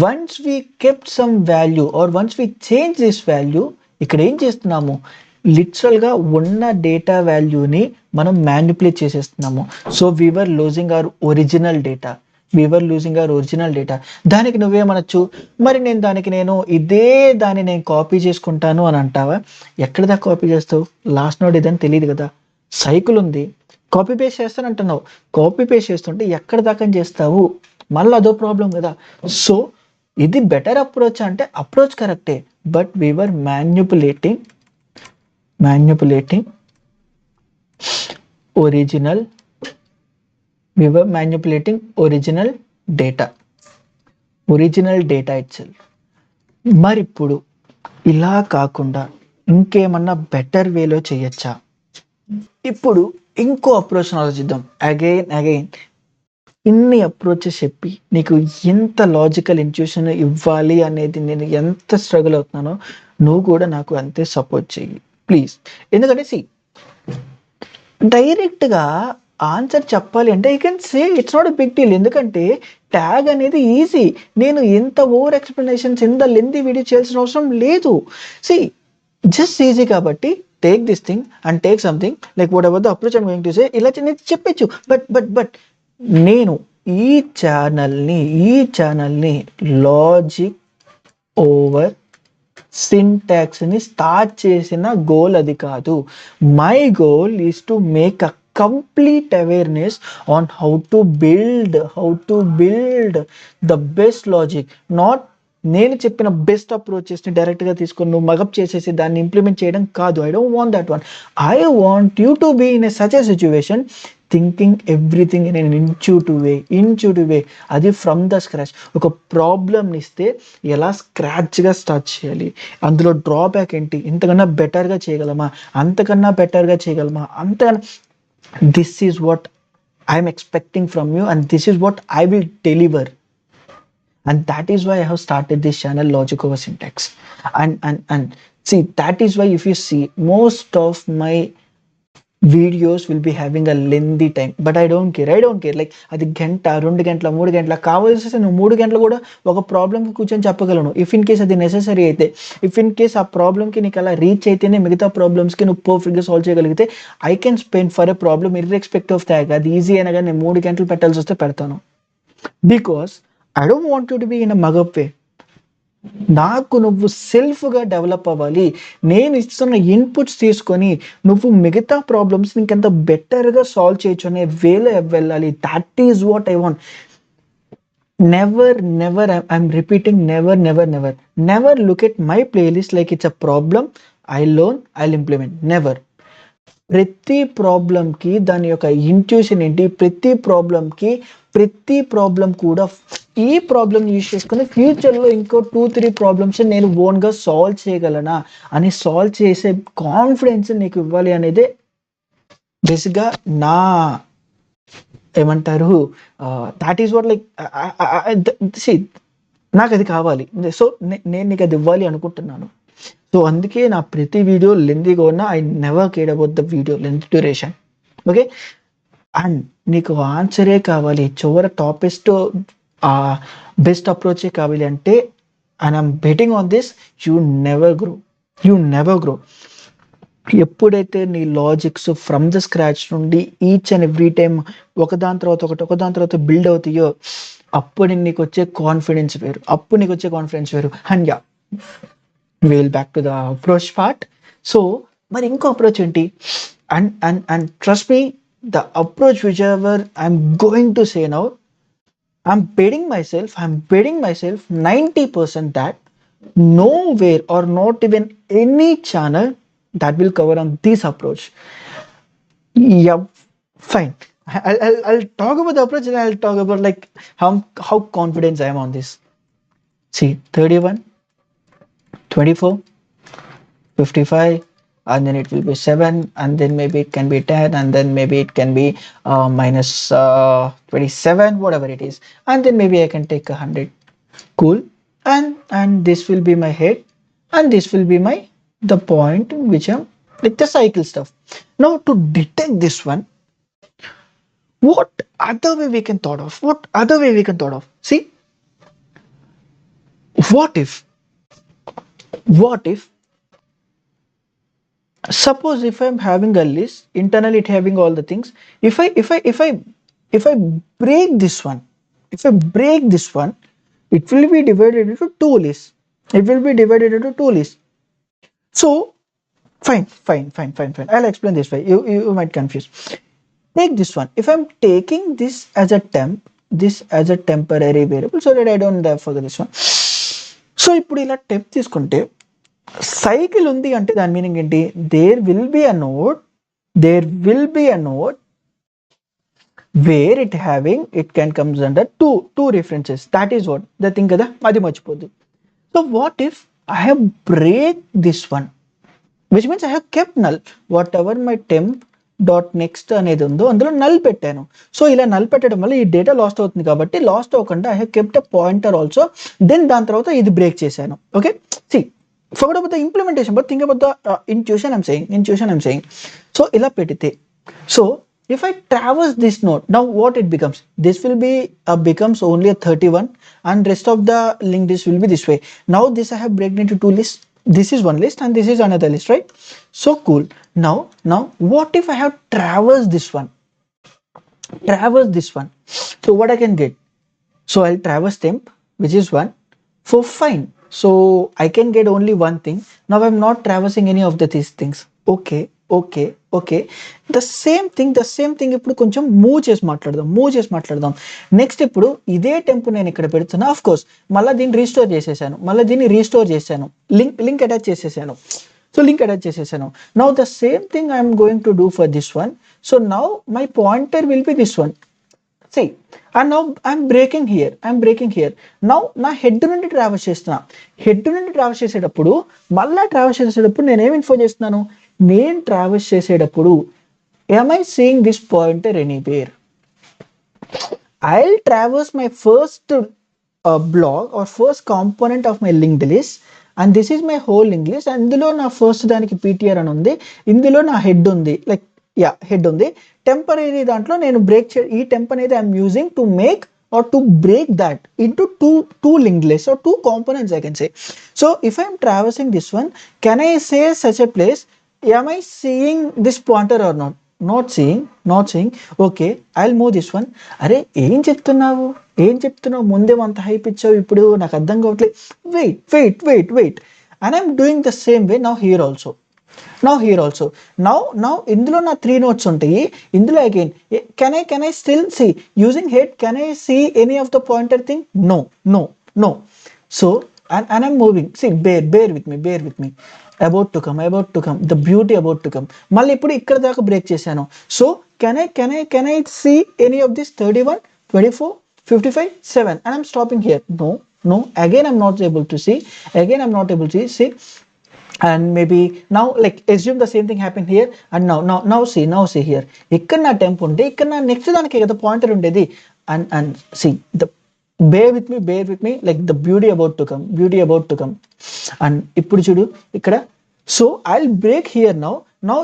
once we kept some value or once we change this value, ఇక్కడ ఏం చేస్తున్నాము, లిటరల్గా ఉన్న data వాల్యూని మనం మ్యానిపులేట్ చేసేస్తున్నాము. So we are losing our original data. దానికి నువ్వేమనొచ్చు, మరి నేను దాన్ని కాపీ చేసుకుంటాను అని అంటావా? ఎక్కడ దాకా కాపీ చేస్తావు? లాస్ట్ నోడ్ ఇదని తెలియదు కదా, సైకిల్ ఉంది, కాపీ పేస్ట్ చేస్తానంటున్నావు. కాపీ పేస్ట్ చేస్తుంటే ఎక్కడ దాకా చేస్తావు? మళ్ళీ అదో ప్రాబ్లం కదా. సో ఇది బెటర్ అప్రోచ్ అంటే అప్రోచ్ కరెక్టే, but we're manipulating original data itself. మరి ఇప్పుడు ఇలా కాకుండా ఇంకేమన్నా బెటర్ వేలో చేయొచ్చా? ఇప్పుడు ఇంకో అప్రోచ్ ఆలోచిద్దాం. అగైన్ ఇన్ని అప్రోచెస్ చెప్పి నీకు ఎంత లాజికల్ ఇంట్యూషన్ ఇవ్వాలి అనేది నేను ఎంత స్ట్రగుల్ అవుతున్నానో నువ్వు కూడా నాకు అంతే సపోర్ట్ చెయ్యి ప్లీజ్. ఎందుకంటే డైరెక్ట్గా ఆన్సర్ చెప్పాలి అంటే you can say it's not a big deal. ఎందుకంటే ట్యాగ్ అనేది ఈజీ. నేను ఎంత ఓవర్ ఎక్స్ప్లెనేషన్స్ ఎంత లెంతీ వీడియో చేయాల్సిన అవసరం లేదు. జస్ట్ ఈజీ కాబట్టి take this thing and take something like whatever the approach I'm going to say, ఇలా నేను చెప్పచ్చు. బట్ నేను ఈ ఛానల్ని లాజిక్ ఓవర్ సింటాక్స్ని స్టార్ట్ చేసిన గోల్ అది కాదు. My goal is to make a complete awareness on how to build the best logic. Not నేను చెప్పిన బెస్ట్ అప్రోచెస్ని డైరెక్ట్గా తీసుకొని నువ్వు మగప్ చేసేసి దాన్ని ఇంప్లిమెంట్ చేయడం కాదు. I don't want that one. I want you to be in a such a situation thinking everything in an intuitive way. అది ఫ్రమ్ ద స్క్రాచ్. ఒక ప్రాబ్లమ్ని ఇస్తే ఎలా స్క్రాచ్గా స్టార్ట్ చేయాలి, అందులో డ్రాబ్యాక్ ఏంటి, ఇంతకన్నా బెటర్గా చేయగలమా, అంతకన్నా బెటర్గా చేయగలమా, అంతకన్నా this is what I'm expecting from you and this is what I will deliver. And that is why I have started this channel, Logic Over Syntax. And see, that is why if you see, most of my videos will be having a lengthy time. But I don't care. Like అది గంట, 2 గంటల, 3 గంటల కావాల్సి నువ్వు 3 గంటలు కూడా ఒక ప్రాబ్లమ్కి కూర్చొని చెప్పగలను. ఇఫ్ ఇన్ కేస్ అది నెసెసరీ అయితే, ఇఫ్ ఇన్ కేస్ ఆ ప్రాబ్లమ్కి నీకు అలా రీచ్ అయితేనే మిగతా ప్రాబ్లమ్స్కి నువ్వు పర్ఫెక్ట్గా సాల్వ్ చేయగలిగితే I can spend for a problem irrespect of that. అది ఈజీ అయినా కానీ నేను 3 గంటలు పెట్టాల్సి వస్తే పెడతాను. Because I don't want you to be in a mug up way. నాకు నువ్వు సెల్ఫ్గా డెవలప్ అవ్వాలి. నేను ఇస్తున్న ఇన్పుట్స్ తీసుకొని నువ్వు మిగతా ప్రాబ్లమ్స్ ఇంకెంత బెటర్గా సాల్వ్ చేయొచ్చు అనే వేలో వెళ్ళాలి. That is what I want. I'm repeating, never look at my playlist like it's a problem. I learn, I implement. Never. ప్రతి ప్రాబ్లంకి దాని యొక్క ఇంట్యూషన్ ఏంటి, ప్రతి ప్రాబ్లం కూడా ఈ ప్రాబ్లం యూజ్ చేసుకుని ఫ్యూచర్లో ఇంకో 2-3 ప్రాబ్లమ్స్ నేను ఓన్గా సాల్వ్ చేయగలనా అని సాల్వ్ చేసే కాన్ఫిడెన్స్ నీకు ఇవ్వాలి అనేది బేసిక్గా నా ఏమంటారు, దాట్ ఈస్ వాట్ లైక్ నాకు అది కావాలి. సో నేను నీకు అది ఇవ్వాలి అనుకుంటున్నాను. సో అందుకే నా ప్రతి వీడియో లెంతీగా ఉన్నా I never care about the video length duration. Okay, and నీకు ఆన్సరే కావాలి, చివరి టాపెస్ట్ బెస్ట్ అప్రోచే కావాలి అంటే, and I'm betting on this, you never grow. ఎప్పుడైతే నీ లాజిక్స్ ఫ్రమ్ ద స్క్రాచ్ నుండి ఈచ్ అండ్ ఎవ్రీ టైమ్ ఒకదాని తర్వాత బిల్డ్ అవుతాయో అప్పుడు నీకు వచ్చే కాన్ఫిడెన్స్ వేరు. And yeah, we'll back to the approach part. So మరి ఇంకో అప్రోచ్ ఏంటి, and trust me, the approach whichever I'm going to say now, I'm betting myself 90% that nowhere or not even any channel that will cover on this approach. Yeah, fine. I'll talk about the approach and I'll talk about like how confident I am on this. See, 31, 24, 55, and then it will be 7, and then maybe it can be 10, and then maybe it can be minus 27, whatever it is, and then maybe I can take 100. Cool. And this will be my head, and this will be the point which I'm like the cycle stuff. Now to detect this one, what other way we can thought of? See, what if suppose if I'm having a list internally, it having all the things, if I break this one, it will be divided into two lists. So fine, I'll explain this way. You might confuse. Take this one. If I'm taking this as a temporary variable, so that I don't forget this one. So ఇప్పుడు ఇలా temp తీసుకుంటే cycle ఉంది అంటే దాని meaning ఏంటి, there will be a node where it can comes under two references. That is what the thing కదా, అది మర్చిపోద్దు. So what if I have break this one, which means I have kept null. Whatever my temp dot next అనేది ఉందో అందులో null పెట్టాను. So ఇలా null పెట్టడం వల్ల ఈ డేటా లాస్ట్ అవుతుంది కాబట్టి లాస్ట్ అవ్వకుండా I have kept a pointer also. Then దాని తర్వాత ఇది బ్రేక్ చేశాను. Okay, see forget about the implementation, but think about the intuition I'm saying. So ఇలా పెడితే, so if I traverse this node, now what it becomes, this will be becomes only a 31, and rest of the linked list will be this way. Now this I have broken into two lists. This is one list and this is another list, right? So cool. Now what if I have traversed this one? traverse this one. So what I can get? So I'll traverse temp, which is 1. For fine. So I can get only one thing. Now I'm not traversing any of these things. Okay, okay, okay. The same thing ఇప్పుడు కొంచెం move చేసి మాట్లాడదాం. Next ఇప్పుడు ఇదే temp నేను ఇక్కడ పెడుతున్నా. Of course మళ్ళీ దీన్ని రీస్టోర్ చేశాను. లింక్ అటాచ్ చేసేసాను. సో లింక్ అటాచ్ చేసేసాను. Now the same thing I'm going to do for this one. So now my pointer will be this one. See, and now I'm breaking here. Now నా head నుండి travels చేస్తున్నా. Head నుండి travels చేసేటప్పుడు నేను ఏం info చేస్తున్నాను? నేను travels చేసేటప్పుడు am I seeing this pointer anywhere? I'll traverse my first block or first component of my linked list, and this is my whole linked list. అందులో నా ఫస్ట్ దానికి ptr అని ఉంది, ఇందులో నా హెడ్ ఉంది, లైక్ హెడ్ ఉంది. టెంపరీ దాంట్లో నేను ఈ టెంప్ అనేది I'm using to make or to break that into two linked lists or two components, I can say. So if I'm traversing this one, can I say such a place, am I seeing this pointer or not? Not seeing. Okay, I'll move this one. అరే ఏం చెప్తున్నావు ముందే అంత hype ఇచ్చావు, ఇప్పుడు నాకు అర్థం కావట్లేదు. Wait and I'm doing the same way now here also. Now ఇందులో నా 3 nodes ఉంటాయి. ఇందులో again can I still see using head, can I see any of the pointer thing? No. So and I'm moving. See, bear with me. About to come, the beauty about to come. మళ్ళీ ఇప్పుడు ఇక్కడ దాకా break చేశాను. So can I see any of this 31, 24, 55, 7 and I'm stopping here? No, again I'm not able to see. See, and maybe now like assume the same thing happened here, and now see here, ఇక్కడ నా temp ఉంటే ఇక్కడ నా next దానికి కదా pointer ఉండేది. and see the bear with me like the beauty about to come. and ఇప్పుడు చూడు ఇక్కడ. So I'll break here now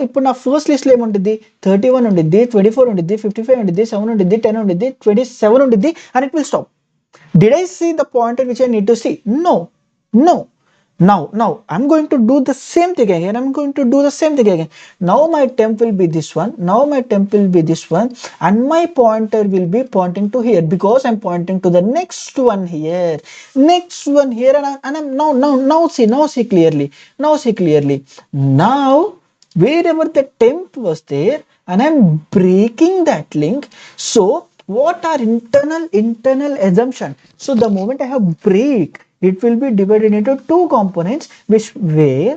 ఇప్పుడు నా ఫస్ట్ లిస్ట్ లో ఏముంటుంది? 31 ఉండిద్ది, 24 ఉండిద్ది, 55 ఉండిద్ది, 7 ఉండిద్ది, 10 ఉండిద్ది, 27 ఉండిద్ది, and it will stop. Did I see the pointer which I need to see? No. Now I'm going to do the same thing again. Now my temp will be this one. And my pointer will be pointing to here because I'm pointing to the next one here. And I'm now see clearly. Now wherever the temp was there, and I'm breaking that link. So what are internal assumption? So the moment I have break, it will be divided into two components, which where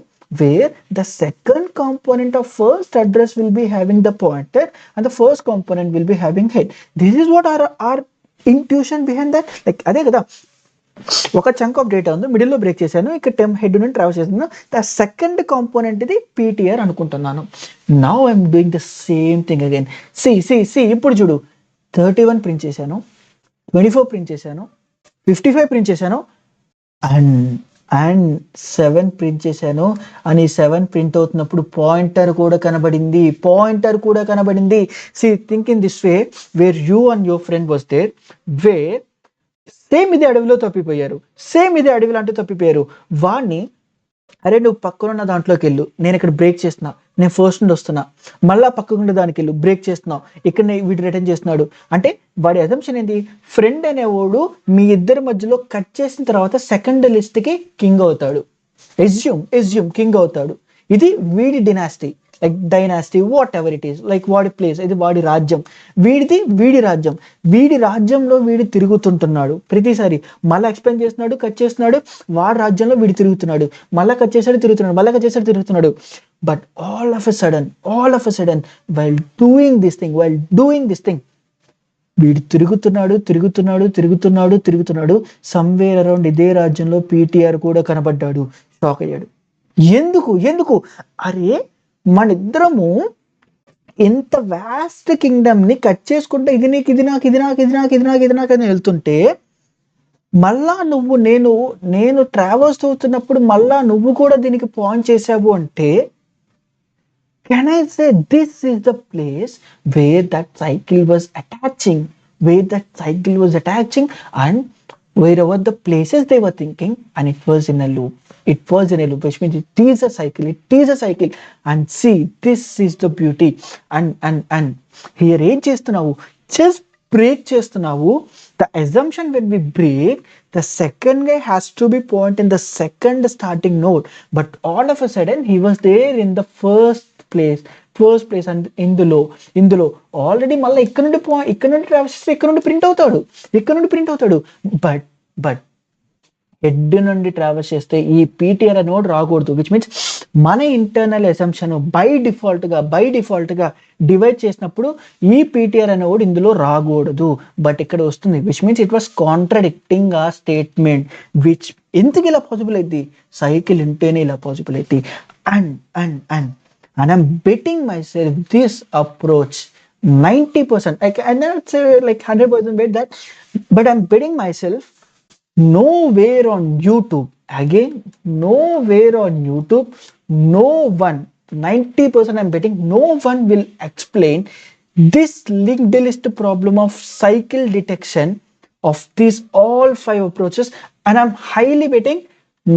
the second component of first address will be having the pointer and the first component will be having head. This is what our intuition behind that. Like అదే కదా, ఒక chunk of data ఉంది, మిడిల్లో break చేశాను, ఇక్కడ head నుండి travel చేశాను. The second component ఇది ptr అనుకుంటున్నాను. Now I'm doing the same thing again. See ఇప్పుడు చూడు, 31 ప్రింట్ చేశాను, 24 ప్రింట్ చేశాను, 55 ప్రింట్ చేశాను, అండ్ 7 ప్రింట్ చేశాను. అని 7 ప్రింట్ అవుతున్నప్పుడు పాయింటర్ కూడా కనబడింది. See think in this way, where you and your friend was there, where same ఇదే అడవిలో తప్పిపోయారు. వాడిని, అరే నువ్వు పక్కనున్న దాంట్లోకి వెళ్ళు, నేను ఇక్కడ బ్రేక్ చేస్తున్నా, నేను ఫస్ట్ నుండి వస్తున్నా, మళ్ళా పక్కకున్న దానికి వెళ్ళు, బ్రేక్ చేస్తున్నావు, ఇక్కడ వీడు రిటర్న్ చేస్తున్నాడు. అంటే వాడి అజంప్షన్ ఏంటి? ఫ్రెండ్ అనేవాడు మీ ఇద్దరి మధ్యలో కట్ చేసిన తర్వాత సెకండ్ లిస్ట్ కి కింగ్ అవుతాడు. ఎస్యూమ్ కింగ్ అవుతాడు. ఇది వీడి డినాసిటీ, like dynasty, what ever it is, like వాడి ప్లేస్, ఇది వాడి రాజ్యం, వీడి రాజ్యం. వీడి రాజ్యంలో వీడి తిరుగుతుంటున్నాడు ప్రతిసారి. మళ్ళీ ఎక్స్ప్లెయిన్ చేస్తున్నాడు, కట్ చేస్తున్నాడు, వాడి రాజ్యంలో వీడి తిరుగుతున్నాడు, మళ్ళీ కట్ చేశాడు, తిరుగుతున్నాడు. But all of a sudden while doing this thing వీడు తిరుగుతున్నాడు. సమ్వేర్ అరౌండ్ ఇదే రాజ్యంలో ptr కూడా కనబడ్డాడు. షాక్ అయ్యాడు. ఎందుకు? అరే మనిద్దరము ఎంత వాస్ట్ కింగ్డమ్ ని కట్ చేసుకుంటే ఇది నాకు అని వెళ్తుంటే, మళ్ళా నువ్వు నేను ట్రావెల్స్ అవుతున్నప్పుడు మళ్ళా నువ్వు కూడా దీనికి పాయింట్ చేసావు అంటే, can I say this is the place where that cycle was attaching, and wherever the places they were thinking, and it was in a loop, which means it is a cycle. And see, this is the beauty. And here ఏం చేస్తున్నావు? just break చేస్తున్నావు. The assumption when we break, the second guy has to be point in the second starting node, but all of a sudden he was there in the first place and ఇందులో already మళ్ళీ ఇక్కడ నుండి travel చేస్తే ఇక్కడ నుండి print అవుతాడు. But head నుండి travels చేస్తే ఈ పీటీఆర్ నోడ్ రాకూడదు, విచ్ మీన్స్ మన ఇంటర్నల్ అసంప్షన్ బై డిఫాల్ట్గా డివైడ్ చేసినప్పుడు ఈ పీటీఆర్ నోడ్ ఇందులో రాకూడదు, బట్ ఇక్కడ వస్తుంది, which means it was contradicting ఆ స్టేట్మెంట్. విచ్ ఎందుకు ఇలా పాసిబుల్ అయింది? సైకిల్ ఉంటేనే ఇలా పాసిబుల్ అయింది. And I'm betting myself this approach 90%. I cannot say like 100% bet that, but I'm betting myself nowhere on YouTube. Again, nowhere on YouTube, no one, 90% I'm betting no one will explain this linked list problem of cycle detection of these all 5 approaches, and I'm highly betting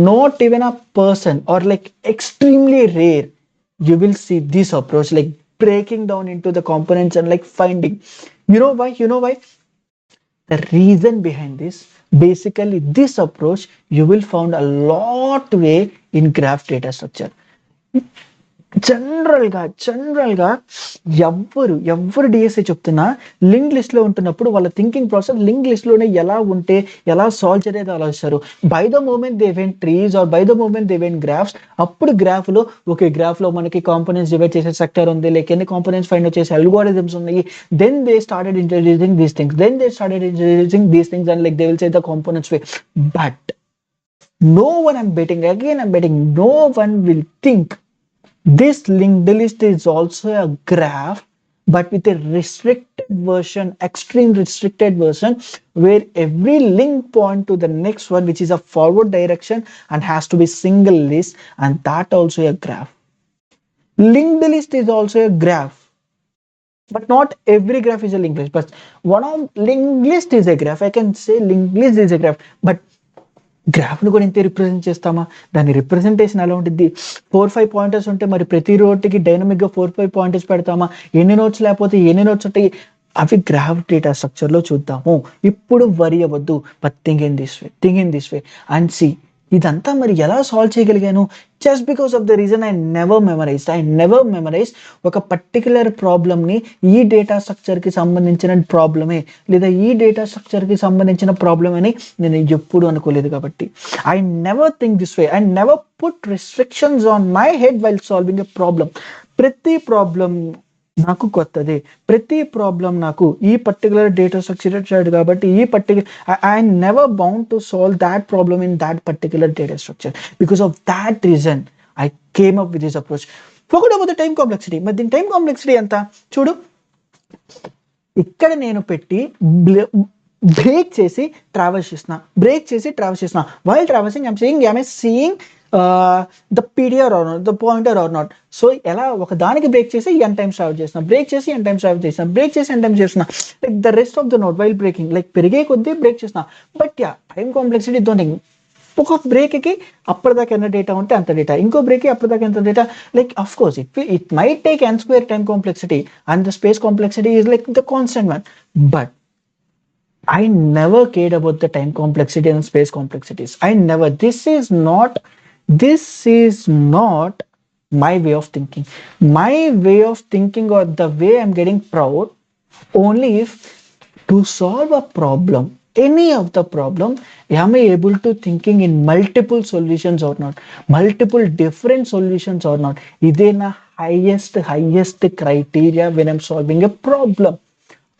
not even a person, or like extremely rare, you will see this approach like breaking down into the components and like finding. You know why? The reason behind this, basically this approach you will find a lot way in graph data structure. జనరల్గా ఎవ్వరు DSA చెప్తున్నా link లిస్ట్లో ఉంటున్నప్పుడు వాళ్ళ thinking process link లిస్ట్లోనే ఎలా ఉంటే ఎలా solve చేయాలి ఆలోచిస్తారు. By the moment they went trees or by the moment they went graphs, అప్పుడు గ్రాఫ్లో మనకి కాంపోనెంట్స్ డివైడ్ చేసే సెక్టర్ ఉంది, లైక్ ఎన్ని కాంపోనెంట్స్ ఫైండ్ అవుట్ చేసే అల్గోరిథమ్స్ ఉన్నాయి. Then they started introducing these things and like they will say the components way. But no one, I'm betting no one will think this linked list is also a graph, but with a extreme restricted version, where every link point to the next one, which is a forward direction and has to be single list, and that also a graph. Linked list is also a graph, but not every graph is a linked list. But one of linked list is a graph. I can say linked list is a graph, but గ్రాఫ్ను కూడా ఇంతే represent చేస్తామా? దాని representation ఎలా ఉంటుంది? 4-5 pointers ఉంటే మరి ప్రతి రోడ్కి డైనమిక్గా 4-5 పాయింటర్స్ పెడతామా? ఎన్ని నోట్స్ లేకపోతే ఎన్ని నోట్స్ ఉంటాయి? అవి గ్రాఫ్ డేటా స్ట్రక్చర్లో చూద్దాము. ఇప్పుడు వరి అవ్వద్దు, but think in this way and see. ఇదంతా మరి ఎలా సాల్వ్ చేయగలిగాను? Just because of the reason I never memorize ఒక పర్టికులర్ ప్రాబ్లమ్ని ఈ డేటా స్ట్రక్చర్కి సంబంధించిన ప్రాబ్లమే, లేదా ఈ డేటా స్ట్రక్చర్కి సంబంధించిన ప్రాబ్లం అని నేను ఎప్పుడు అనుకోలేదు. కాబట్టి I never think this way, I never put restrictions on my head while solving a problem. ప్రతి ప్రాబ్లం నాకు కొత్తదే, ప్రతి ప్రాబ్లం నాకు ఈ పర్టికులర్ డేటా స్ట్రక్చర్ కాబట్టి I never bound to solve that problem in that particular data structure. Because of that reason I came up with this approach. Forget about the time complexity. మరి దీని time complexity ఎంత చూడు. ఇక్కడ నేను పెట్టి break చేసి travels చేసిన while traversing I'm seeing the PTR or not, the pointer or not. So ఎలా ఒక దానికి బ్రేక్ చేసి n టైమ్స్ ట్రావెల్ చేసిన, బ్రేక్ చేసి n times like the rest of the note while breaking, like పెరిగే కొద్దీ బ్రేక్ చేసిన. But time complexity don't. ఒక బ్రేక్కి అప్పటిదాకా ఎంత డేటా ఉంటే అంత డేటా, ఇంకో బ్రేక్కి అప్పటిదాకా ఎంత data, like of course it might take n² time complexity and the space complexity is like the constant one. But I never cared about the time complexity and space complexities. This is not my way of thinking. My way of thinking, or the way I'm getting proud, only if to solve a problem, any of the problem, am I able to thinking in multiple solutions or not, multiple different solutions or not. Ide na highest criteria when I'm solving a problem.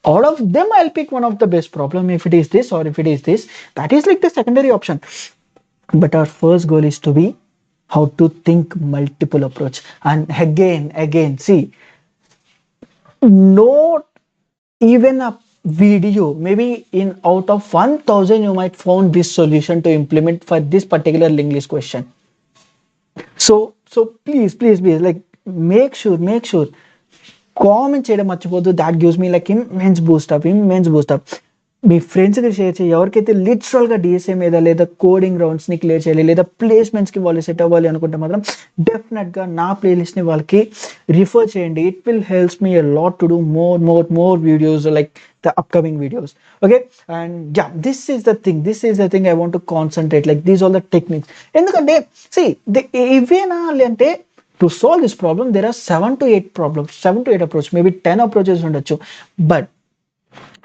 Out of them, I'll pick one of the best problem. If it is this or if it is this, that is like the secondary option. But our first goal is to be how to think multiple approach. And again, see, not even a video, maybe in out of 1000 you might found this solution to implement for this particular linked list question. So please like make sure comment చేయడం మర్చిపోద్దు. That gives me like immense boost up. మీ ఫ్రెండ్స్కి share చేయి. ఎవరికైతే లిటరల్గా DSA మీద లేదా coding రౌండ్స్ని clear చేయాలి లేదా ప్లేస్మెంట్స్కి వాళ్ళు సెట్ అవ్వాలి అనుకుంటే మాత్రం డెఫినెట్గా నా ప్లేలిస్ట్ని వాళ్ళకి రిఫర్ చేయండి. It will helps me a lot to do more videos like the upcoming videos. Okay, and yeah, this is the thing I want to concentrate, like these all the techniques. ఎందుకంటే C ఇవేనా అంటే to solve this problem there are 7 to 8 approaches, maybe 10 approaches ఉండొచ్చు, but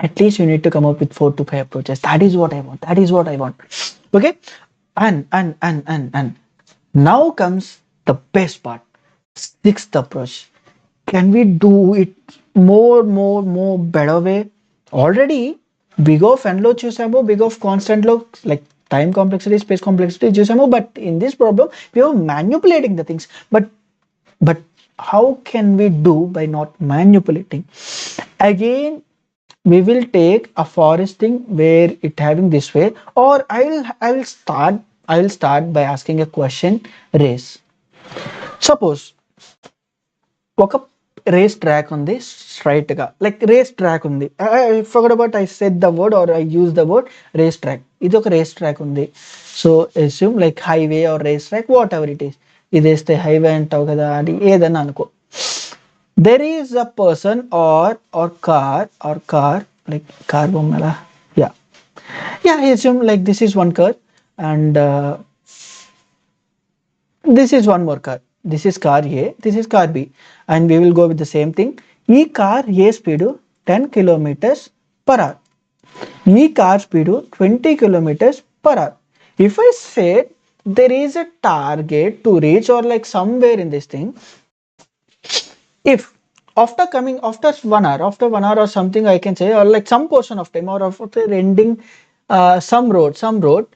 at least you need to come up with 4 to 5 approaches. That is what I want. Okay, and now comes the best part, sixth approach. Can we do it more better way? Already big of n lo chusamu, big of constant lo, like time complexity, space complexity chusamu, but in this problem we are manipulating the things. But how can we do by not manipulating? Again, we will take a forest thing where it having this way, or I will start by asking a question. Race, suppose ఒక race track ఉంది straight గా, like race track ఉంది. I forgot about I said the word or I used the word race track. ఇది ఒక race track ఉంది. So assume like highway or race track, whatever it is. ఇది వేస్తే highway అంటావు కదా, అది ఏదన్నా అనుకో. There is a person or car, like car bommala, yeah, I assume like this is one car, and this is one more car. This is car A, this is car B, and we will go with the same thing. ఈ car ఏ speed 10 kilometers per hour, ఈ car speed 20 kilometers per hour. If I said there is a target to reach, or like somewhere in this thing, if after 1 hour or something, I can say, or like some portion of time, or after ending some road,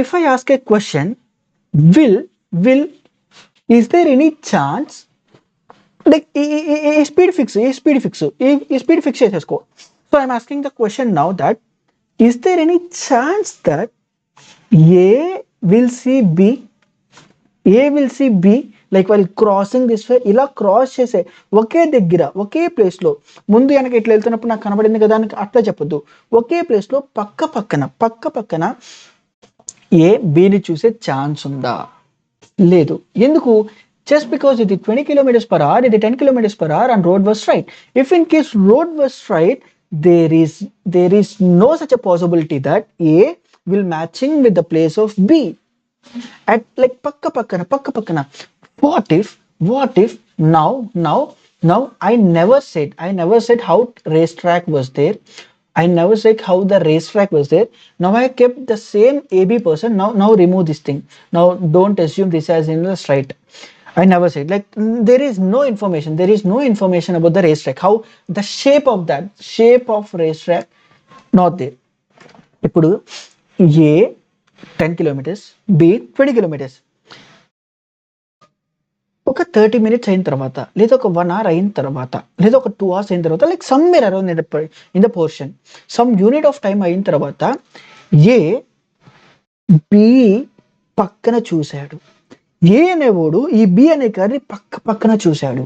if I ask a question, will is there any chance, like speed fix chesesko. So I'm asking the question now that is there any chance that A will see B like while crossing this way, ఇలా cross చేసే ఒకే దగ్గర ఒకే place లో, ముందు వెనక ఇట్లా వెళ్తున్నప్పుడు నాకు కనబడింది కదా అని అట్లా చెప్పొద్దు. ఒకే ప్లేస్ లో పక్క పక్కన ఏ బిని చూసే ఛాన్స్ ఉందా? లేదు. ఎందుకు? జస్ట్ బికాస్ ఇది 20 kilometers per hour, ఇది 10 kilometers per hour, and road was straight. If in case road was straight, there is no such a possibility that A will matching with the place of B at like pakka pakkana. What if now I never said how racetrack was there. I never said how the racetrack was there. Now I kept the same AB person. Now remove this thing. Now don't assume this as in the straight. I never said, like there is no information about the racetrack. How the shape of racetrack not there. ఇప్పుడు A 10 kilometers, B 20 kilometers. ఒక 30 minutes అయిన తర్వాత, లేదా ఒక 1 hour అయిన తర్వాత, లేదా ఒక 2 hours అయిన తర్వాత, like somewhere around in the portion, some unit of time అయిన తర్వాత ఏ బి పక్కన చూశాడు. ఏ అనేవాడు ఈ బి అనే కార్ని పక్కన చూశాడు.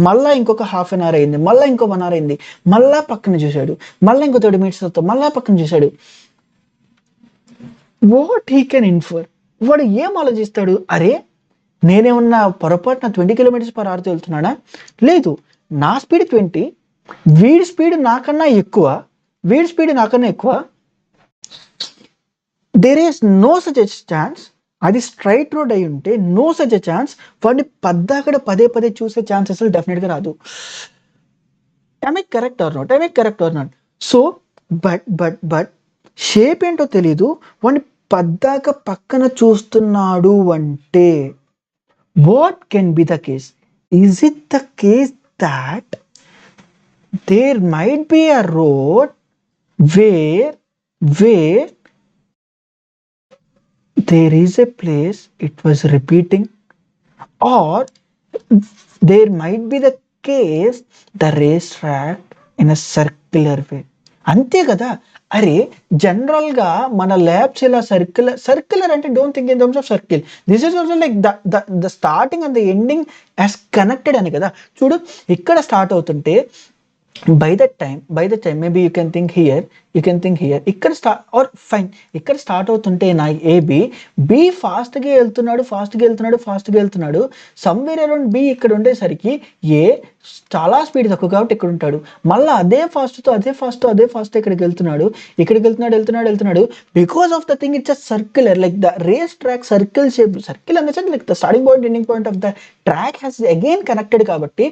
మళ్ళా ఇంకొక హాఫ్ అన్ అవర్ అయింది, మళ్ళీ ఇంకో 1 hour అయింది, మళ్ళా పక్కన చూశాడు, మళ్ళీ ఇంకో 30 minutes తర్వాత మళ్ళా పక్కన చూశాడు. What he can infer? వాడు ఏం ఆలోచిస్తాడు? అరే నేనేమన్నా పొరపాటున 20 kilometers per hour వెళ్తున్నానా? లేదు, నా స్పీడ్ 20, వీడి స్పీడ్ నాకన్నా ఎక్కువ. There is no such a chance. అది స్ట్రైట్ రోడ్ అయి ఉంటే నో సచ్ ఎ ఛాన్స్ వాడిని పద్దాకడ పదే చూసే ఛాన్స్ అసలు డెఫినెట్గా రాదు. am I correct or not? So but shape ఏంటో తెలీదు, వాడిని పద్దాక పక్కన చూస్తున్నాడు అంటే what can be the case? Is it the case that there might be a road where there is a place it was repeating, or there might be the case the racetrack in a circular way? అంతే కదా. అరే జనరల్గా మన labs ఇలా circular అంటే don't think in terms of circle. This is also like the starting and the ending as connected అని కదా. చూడు, ఇక్కడ స్టార్ట్ అవుతుంటే by the time maybe you can think here, ఇక్కడ స్టార్ట్ ఆర్ ఫైన్, ఇక్కడ start అవుతుంటే నా బి ఫాస్ట్గా వెళ్తున్నాడు సమ్వేర్ అరౌండ్ బి ఇక్కడ ఉండేసరికి ఏ చాలా స్పీడ్ తక్కువ కాబట్టి ఇక్కడ ఉంటాడు. మళ్ళీ అదే ఫాస్ట్ ఇక్కడికి వెళ్తున్నాడు because of the thing it's a circular, like the race track circle shape, circle అనే like the starting point ending point of the track has again connected కాబట్టి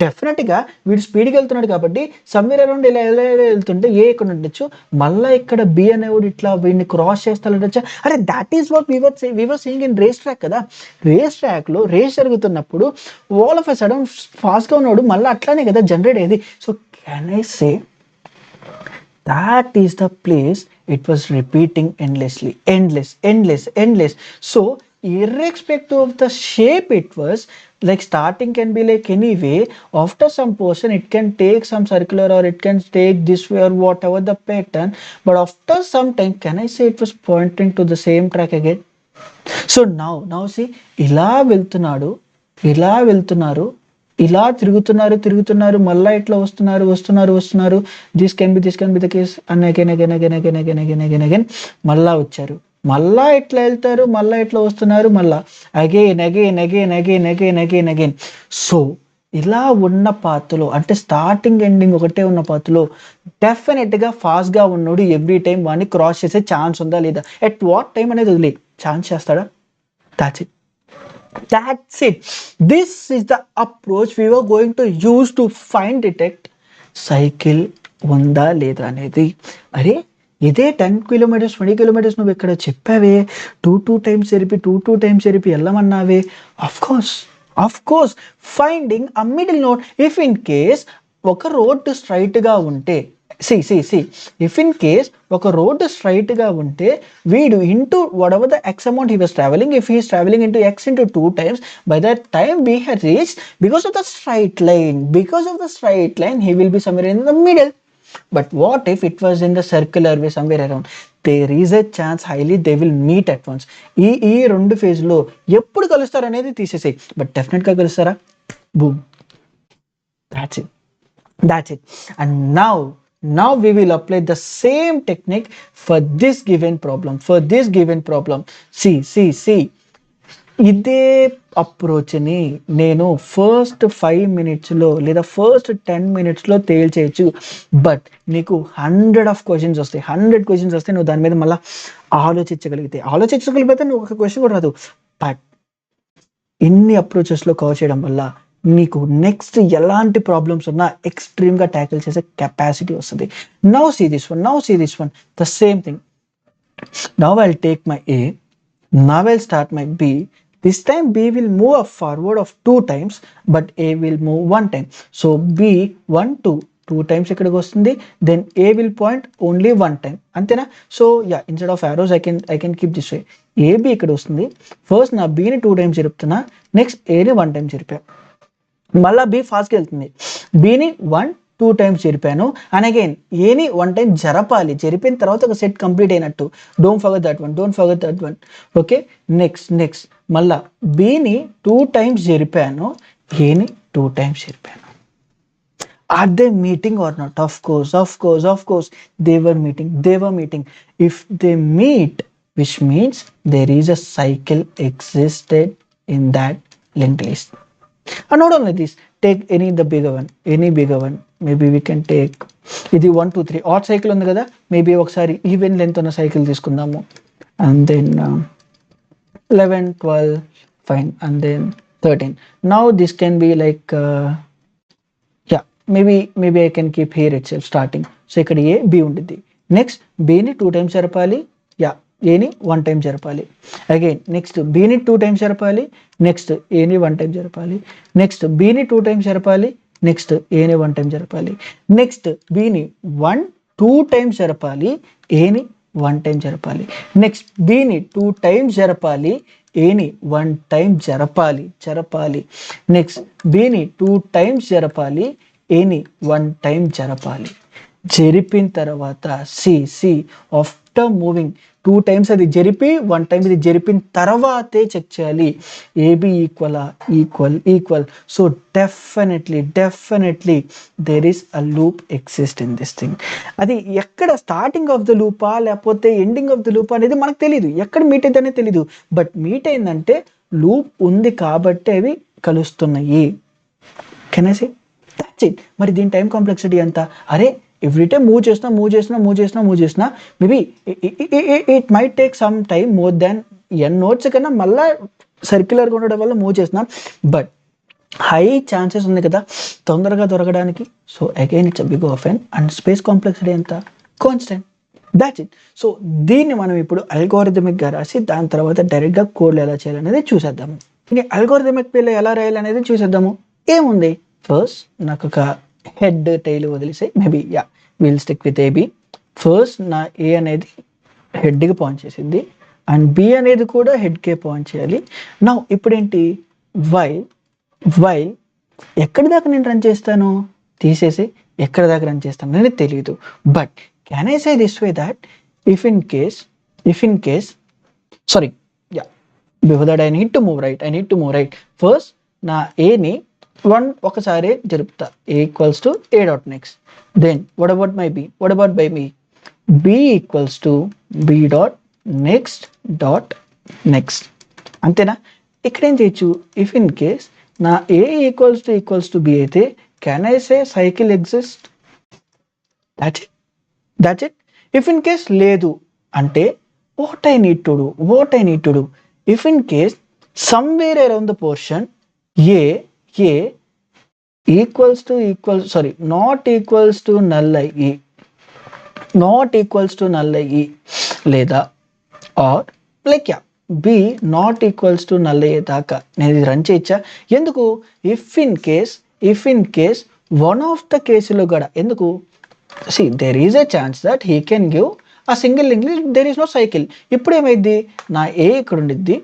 డెఫినెట్గా వీడు స్పీడ్గా వెళ్తున్నాడు కాబట్టి సమ్వేర్ అరౌండ్ ఇలా వెళ్తుంటే ఏ ఇక్కడ ఉండొచ్చు, మళ్ళీ ఇక్కడ బి అనేవాడు ఇట్లా వీడిని క్రాస్ చేస్తాడొచ్చా. అరే that is what we're seeing in race track కదా. రేస్ ట్రాక్ లో రేస్ జరుగుతున్నప్పుడు ఆల్ ఆఫ్ ఎ సడన్ ఫాస్ట్గా ఉన్నాడు, మళ్ళీ అట్లానే కదా జనరేట్ అయ్యేది. So can I say that is the place it was repeating endlessly, endless. So irrespective of the shape it was, like starting can be like any way, after some portion it can take some circular or it can take this way or whatever the pattern, but after some time can I say it was pointing to the same track again. So now see ఇలా వెళ్తున్నారు ఇలా తిరుగుతున్నారు మళ్ళీ ఇట్లా వస్తున్నారు. This can be the case and again మళ్ళా వచ్చారు, మళ్ళా ఇట్లా వెళ్తారు, మళ్ళా ఇట్లా వస్తున్నారు, మళ్ళా అగైన్. సో ఇలా ఉన్న పాత్రలో అంటే స్టార్టింగ్ ఎండింగ్ ఒకటే ఉన్న పాత్రలో డెఫినెట్గా ఫాస్ట్గా ఉన్నాడు ఎవ్రీ టైం వాడిని క్రాస్ చేసే ఛాన్స్ ఉందా లేదా, ఎట్ వాట్ టైం అనేది వదిలే ఛాన్స్ చేస్తాడా. That's it. This is the approach we were going to use to detect cycle ఉందా లేదా అనేది. అరే ఇదే 10 kilometers 20 kilometers నువ్వు ఇక్కడ చెప్పావే, టూ టైమ్స్ జరిపి వెళ్ళమన్నావే. Of course finding a middle node. If in case ఒక రోడ్డు స్ట్రైట్గా ఉంటే if in case ఒక రోడ్డు స్ట్రైట్గా ఉంటే వీడు into whatever the x amount he was traveling, if he is traveling into x into 2 times, by that time we had reached, because of the straight line he will be somewhere in the middle. But what if it was in the circular way somewhere around, there is a chance highly they will meet at once. ఈ రెండు ఫేజ్లో ఎప్పుడు కలుస్తారు అనేది తీసేసాయి, but డెఫినెట్గా కలుస్తారా, boom, that's it. And now we will apply the same technique for this given problem. See ఇదే అప్రోచ్ని నేను first 5 minutesలో లేదా ఫస్ట్ 10 minutesలో తేల్చేయచ్చు. బట్ నీకు 100 questions వస్తాయి, నువ్వు దాని మీద మళ్ళీ ఆలోచించగలిగితే నువ్వు ఒక క్వశ్చన్ కూడా రాదు. బట్ ఇన్ని అప్రోచెస్లో కవర్ చేయడం వల్ల నీకు నెక్స్ట్ ఎలాంటి ప్రాబ్లమ్స్ ఉన్నా ఎక్స్ట్రీమ్గా ట్యాకిల్ చేసే కెపాసిటీ వస్తుంది. Now see this one the same thing. Now I'll take my A, now I'll start my B. This time B will move up forward of 2 times, but A will move 1 time. So B 1 2 times ఇక్కడికి వస్తుంది, then A will point only 1 time, అంతేనా. So yeah, instead of arrows I can keep this way. AB ఇక్కడ వస్తుంది, first నా Bని 2 times జరుపుతున్నా, next Aని 1 time జరిపా, మళ్ళీ B ఫాస్ట్గా వెళ్తుంది, Bని 1-2 times జరిపాను, అండ్ అగైన్ Aని 1 time జరపాలి, జరిపిన తర్వాత ఒక సెట్ కంప్లీట్ అయినట్టు. Don't forget that one. Okay, next మళ్ళా Bని 2 times జరిపాను, Aని 2 times జరిపాను. Are they meeting or not? Of course they were meeting. If they meet, which means there is a cycle existed in that linked list. And not only this, take any bigger one. Maybe we can take ఇది 1 2 3 add cycle ఉంది కదా, maybe ఒకసారి even length ఉన్న cycle తీసుకుందాము, and then 11 12 fine, and then 13. Now this can be like maybe I can keep here itself starting. So ఇక్కడ A B ఉంటుంది, next Bని 2 times జరపాలి, Aని 1 time జరపాలి, అగైన్ నెక్స్ట్ Bని 2 times జరపాలి, నెక్స్ట్ Aని 1 time జరపాలి, నెక్స్ట్ Bని 2 times జరపాలి, నెక్స్ట్ Aని 1 time జరపాలి, నెక్స్ట్ Bని 2 times జరపాలి, Aని 1 time జరపాలి, నెక్స్ట్ Bని 2 times జరపాలి, Aని 1 time జరపాలి, నెక్స్ట్ Bని 2 times జరపాలి, Aని 1 time జరపాలి. జరిపిన తర్వాత see after after moving 2 times అది జరిపి 1 time ఇది జరిపిన తర్వాతే చెక్ చేయాలి A B equal. So definitely there is a loop exist in this thing. అది ఎక్కడ స్టార్టింగ్ ఆఫ్ ద లూపా లేకపోతే ఎండింగ్ ఆఫ్ ద లూప్ అనేది మనకు తెలియదు, ఎక్కడ మీట్ అయిందనే తెలియదు. బట్ మీట్ అయిందంటే లూప్ ఉంది కాబట్టి అవి కలుస్తున్నాయి. Can I say that's it. మరి దీని టైం కాంప్లెక్సిటీ ఎంత? అరే ఎవ్రీ టైం మూవ్ చేసినా maybe it might take some time more than n nodes కన్నా మళ్ళీ సర్క్యులర్గా ఉండడం వల్ల మూవ్ చేసినా, బట్ హై ఛాన్సెస్ ఉంది కదా తొందరగా దొరకడానికి. So again it's a big of n and space complexity ఎంత? కాన్స్టెంట్. That's it. సో దీన్ని మనం ఇప్పుడు అల్గోరిథమిక్గా రాసి దాని తర్వాత డైరెక్ట్గా కోడ్లు ఎలా చేయాలనేది చూసేద్దాము. అల్గోరిథమిక్ పేర్లు ఎలా రాయాలనేది చూసేద్దాము. ఏముంది, ఫస్ట్ నాకు ఒక హెడ్ టైల్ వదిలేసి maybe will stick with A B. First నా ఏ అనేది హెడ్కి పాయింట్ చేసింది అండ్ బి అనేది కూడా హెడ్కే పాయింట్ చేయాలి. నా ఇప్పుడేంటి వైల్ ఎక్కడి దాకా నేను రన్ చేస్తాను తీసేసి ఎక్కడి దాకా రన్ చేస్తాను అనేది తెలియదు. But can I say this way that if in case sorry before that I need to move right. First నా ఏని ఒకసారి జరుపుతా, a equals to a dot next. Then what about my b? What about by me? b equals to b dot next. అంతేనా? ఇక్కడ ఏం చేయొచ్చు, if in case నా a equals to b అయితే can I say cycle exist? That's it. If in case లేదు అంటే what I need to do, if in case somewhere around the portion a not equals to null i లేదా or like b not equals to null i దాకా నేను ఇది run చేయొచ్చా? ఎందుకు? If in case one of the కేసులో కూడా ఎందుకు, there is a chance that he can give a single link list, there is no cycle. ఇప్పుడు ఏమైంది, నా a ఇక్కడ ఉండిద్ది,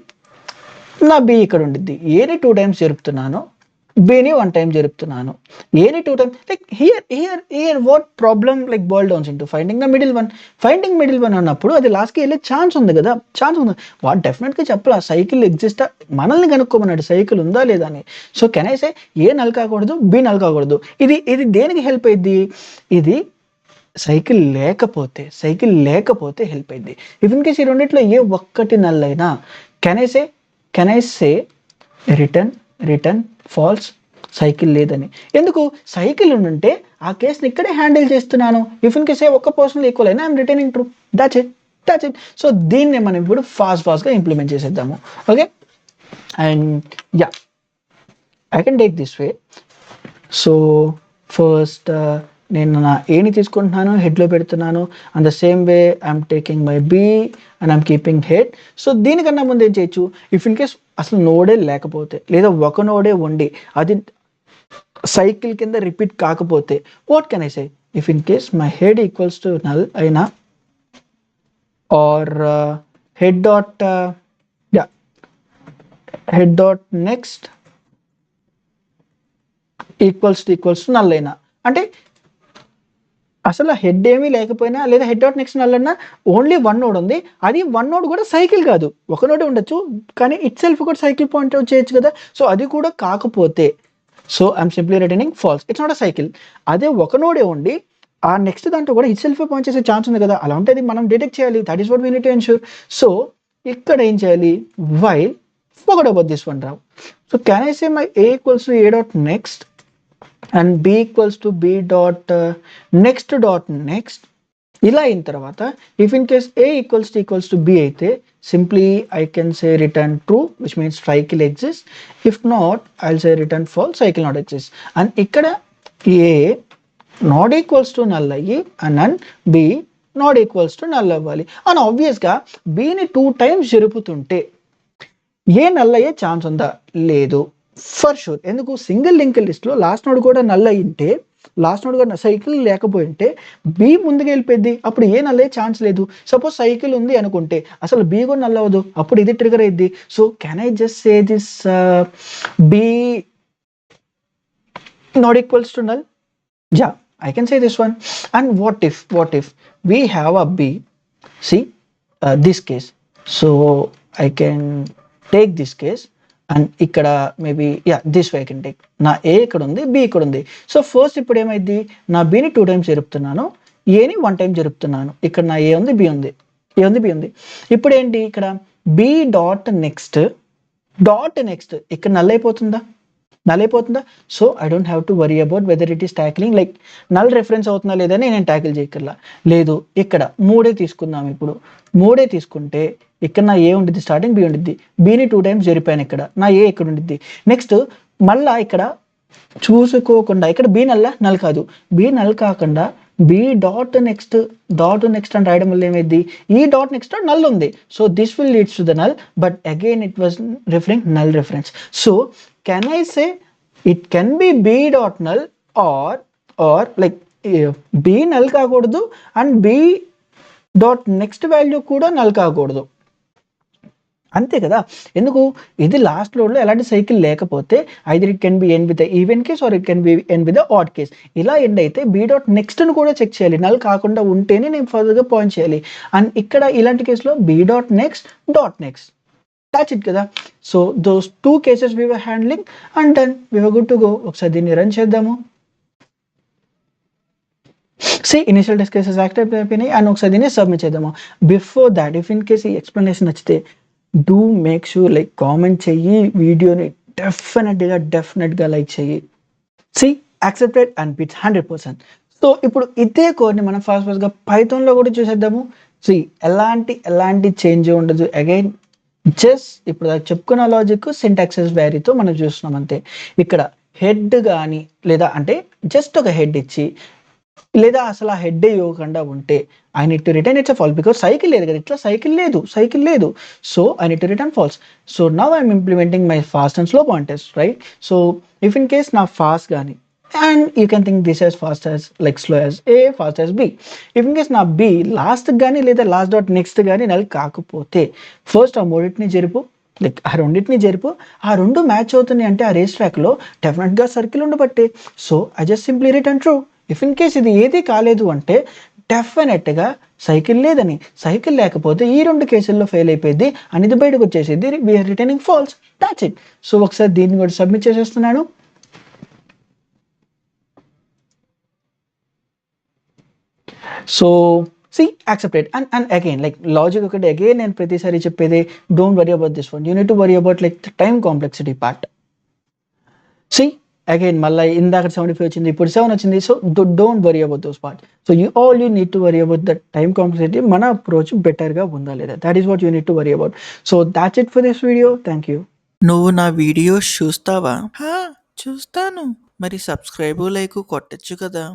నా b ఇక్కడ ఉండిద్ది. ఏని 2 times జరుపుతున్నాను, బీని 1 time జరుపుతున్నాను. ఏని 2 times. Like here what problem like boil downs into finding the middle one అన్నప్పుడు అది లాస్ట్కి వెళ్ళే ఛాన్స్ ఉంది కదా, వాట్ డెఫినెట్గా చెప్పాలి సైకిల్ ఎగ్జిస్టా, మనల్ని కనుక్కోమన్నాడు సైకిల్ ఉందా లేదా అని. So can I say A null కాకూడదు, బి నల్ కాకూడదు. ఇది దేనికి హెల్ప్ అయింది? ఇది సైకిల్ లేకపోతే హెల్ప్ అయింది. ఇఫ్ ఇన్ కేస్ ఈ రెండిట్లో ఏ ఒక్కటి నల్ అయినా can I say return false, cycle లేదని. ఎందుకు? సైకిల్ ఉంటే ఆ కేసుని ఇక్కడే హ్యాండిల్ చేస్తున్నాను. ఇఫ్ ఇన్ కేస్ ఒక్క పర్సన్ ఈక్వల్ అయినా I'm returning true. That's it. So దీన్ని మనం ఇప్పుడు ఫాస్ట్గా ఇంప్లిమెంట్ చేసేద్దాము. Okay, and I can take this way. So first నేను నా ఏని తీసుకుంటున్నాను, హెడ్లో పెడుతున్నాను. And the same way I'm taking my B and I'm keeping head. So దీనికన్నా ముందు ఏం చేయొచ్చు, ఇఫ్ ఇన్ కేస్ అసలు నోడే లేకపోతే లేదా ఒక నోడే ఉండి అది సైకిల్ కింద రిపీట్ కాకపోతే what can I say, if in case my head equals to null అయినా or head dot next equals to null అయినా, అంటే అసలు హెడ్ ఏమీ లేకపోయినా లేదా హెడ్ డాట్ నెక్స్ట్ నల్ అన్నా ఓన్లీ 1 నోడ్ ఉంది, అది 1 నోడ్ కూడా సైకిల్ కాదు, ఒక నోడే ఉండొచ్చు కానీ ఇట్ సెల్ఫ్ కూడా సైకిల్ పాయింట్ అవుట్ చేయొచ్చు కదా. సో అది కూడా కాకపోతే so I'm simply returning false, it's not a cycle. అదే ఒక నోడే ఉండి ఆ నెక్స్ట్ దాంట్లో కూడా ఇట్ సెల్ఫ్ పాయింట్ చేసే ఛాన్స్ ఉంది కదా, అలా ఉంటుంది మనం డిటెక్ట్ చేయాలి. That is what we need to ensure. So ఇక్కడ ఏం చేయాలి, while forget about this one now. So can I say my a equals to a dot next and b equals to b dot next ఇలా అయిన తర్వాత if in case a equals to b అయితే simply I can say return true, which means cycle exists. If not, I'll say return false, cycle not exists. And ఇక్కడ a not equals to null అయ్యి and b not equals to null అవ్వాలి. and obviously b ని 2 times జరుపుతుంటే ఏ null అయ్యే chance ఉందా? లేదు, for sure. ఎందుకు? Single link లిస్ట్లో last node కూడా నల్ అయ్యింటే, లాస్ట్ నోడ్ కూడా సైకిల్ లేకపోయింటే బి ముందుకు వెళ్ళిపోయింది, అప్పుడు ఏ నల్ అయ్యే ఛాన్స్ లేదు. సపోజ్ సైకిల్ ఉంది అనుకుంటే అసలు బి కూడా నల్ అవ్వదు, అప్పుడు ఇది ట్రిగర్ అయ్యింది. So can I just say this be not equals to null? I can say this one. And what if we have a b See this case. So I can take this case and ఇక్కడ maybe this way I can take. నా A ఇక్కడ ఉంది, B ఇక్కడ ఉంది. So first ఇప్పుడు ఏమైంది, నా బిని 2 times జరుపుతున్నాను, ఏని 1 టైం జరుపుతున్నాను. ఇక్కడ నా ఏ ఉంది, బి ఉంది, ఏ ఉంది, బి ఉంది. ఇప్పుడు ఏంటి ఇక్కడ బి డాట్ నెక్స్ట్ ఇక్కడ నల్ అయిపోతుందా, so I don't have to worry about whether it is tackling like null reference అవుతుందా లేదని నేను ట్యాకిల్ చేయక్కర్లా. లేదు ఇక్కడ 3 తీసుకుందాం. ఇప్పుడు 3 తీసుకుంటే ఇక్కడ నా ఏ ఉండిద్ది, స్టార్టింగ్ బి ఉండిద్ది, బిని 2 టైమ్స్ జరిపాను, ఇక్కడ నా ఏ ఇక్కడ ఉండిద్ది. నెక్స్ట్ మళ్ళా ఇక్కడ చూసుకోకుండా ఇక్కడ బి నల్ కాదు, బి నల్ కాకుండా బి డాట్ నెక్స్ట్ అని రాయడం వల్ల ఏమైంది, ఈ డాట్ నెక్స్ట్ నల్ ఉంది. So this will leads to the null, but again it was referring null reference. So can I say it can be B dot null or like B null కాకూడదు and B dot next value కూడా null కాకూడదు, అంతే కదా. ఎందుకు, ఇది last లోడ్లో ఎలాంటి cycle లేకపోతే either it can be end with even case or it can be end with odd case. ఇలా ఎండ్ అయితే బి డాట్ నెక్స్ట్ను కూడా చెక్ చేయాలి, నల్ కాకుండా ఉంటేనే నేను ఫర్దర్గా పాయింట్ చేయాలి. అండ్ ఇక్కడ ఇలాంటి కేసులో B dot next that's it కదా. So those 2 cases we were handling and then we were good to go. ఒకసారి దీన్ని రన్ చేద్దాము. ఇనిషియల్ టెస్ట్ కేసెస్ యాక్టివ్ అయిపోయినాయి అండ్ ఒకసారి దీన్ని సబ్మిట్ చేద్దాము. Before that if in case ఈ ఎక్స్ప్లెనేషన్ నచ్చితే do make sure like comment చెయ్యి, వీడియోని డెఫినెట్గా లైక్ చెయ్యి. Accepted and bits 100%. సో ఇప్పుడు ఇదే కోడ్ని మనం ఫాస్ట్గా పైథాన్లో కూడా చూసేద్దాము. ఎలాంటి చేంజ్ ఉండదు. అగైన్ జస్ట్ ఇప్పుడు చెప్పుకున్న లాజిక్ సింటాక్సెస్ వ్యారీతో మనం చూస్తున్నాం అంతే. ఇక్కడ హెడ్ కానీ లేదా అంటే జస్ట్ ఒక హెడ్ ఇచ్చి లేదా అసలు ఆ హెడ్ ఇవ్వకుండా ఉంటే I need to return it's false because cycle లేదు కదా, ఇట్లా సైకిల్ లేదు. So I need to return false. So now I'm implementing my fast and slow pointers, right. So if in case నా ఫాస్ట్ కానీ and you can think this as fast as like slow as A, fast as B. If in case నా B last కానీ లేదా last dot next కానీ null కాకపోతే first ఆ మూడింటిని జరుపు, లైక్ ఆ రెండింటిని జరుపు. ఆ రెండు మ్యాచ్ అవుతున్నాయి అంటే ఆ రేస్ ట్రాక్లో డెఫినెట్గా సర్కిల్ ఉండబట్టే. So I just simply return true. If in case ఇది ఏది కాలేదు అంటే డెఫినెట్గా సైకిల్ లేదని, సైకిల్ లేకపోతే ఈ 2 కేసుల్లో ఫెయిల్ అయిపోయింది అనేది బయటకు వచ్చేసింది, we're returning false. That's it. So ఒకసారి దీన్ని కూడా సబ్మిట్ చేసేస్తున్నాను. So accepted and again like logic ఒకటి అగైన్ నేను ప్రతిసారి చెప్పేది, don't worry about this one, you need to worry about like the time complexity part. Again మళ్ళీ ఇందాక 75 వచ్చింది, ఇప్పుడు 7 వచ్చింది. So don't worry about those part. So you need to worry about the time complexity. మన approach బెటర్గా ఉందా లేదా, that is what you need to worry about. So that's it for this video. Thank you. నువ్వు నా videos చూస్తావా? చూస్తాను. మరి subscribe like కొట్టచ్చు కదా.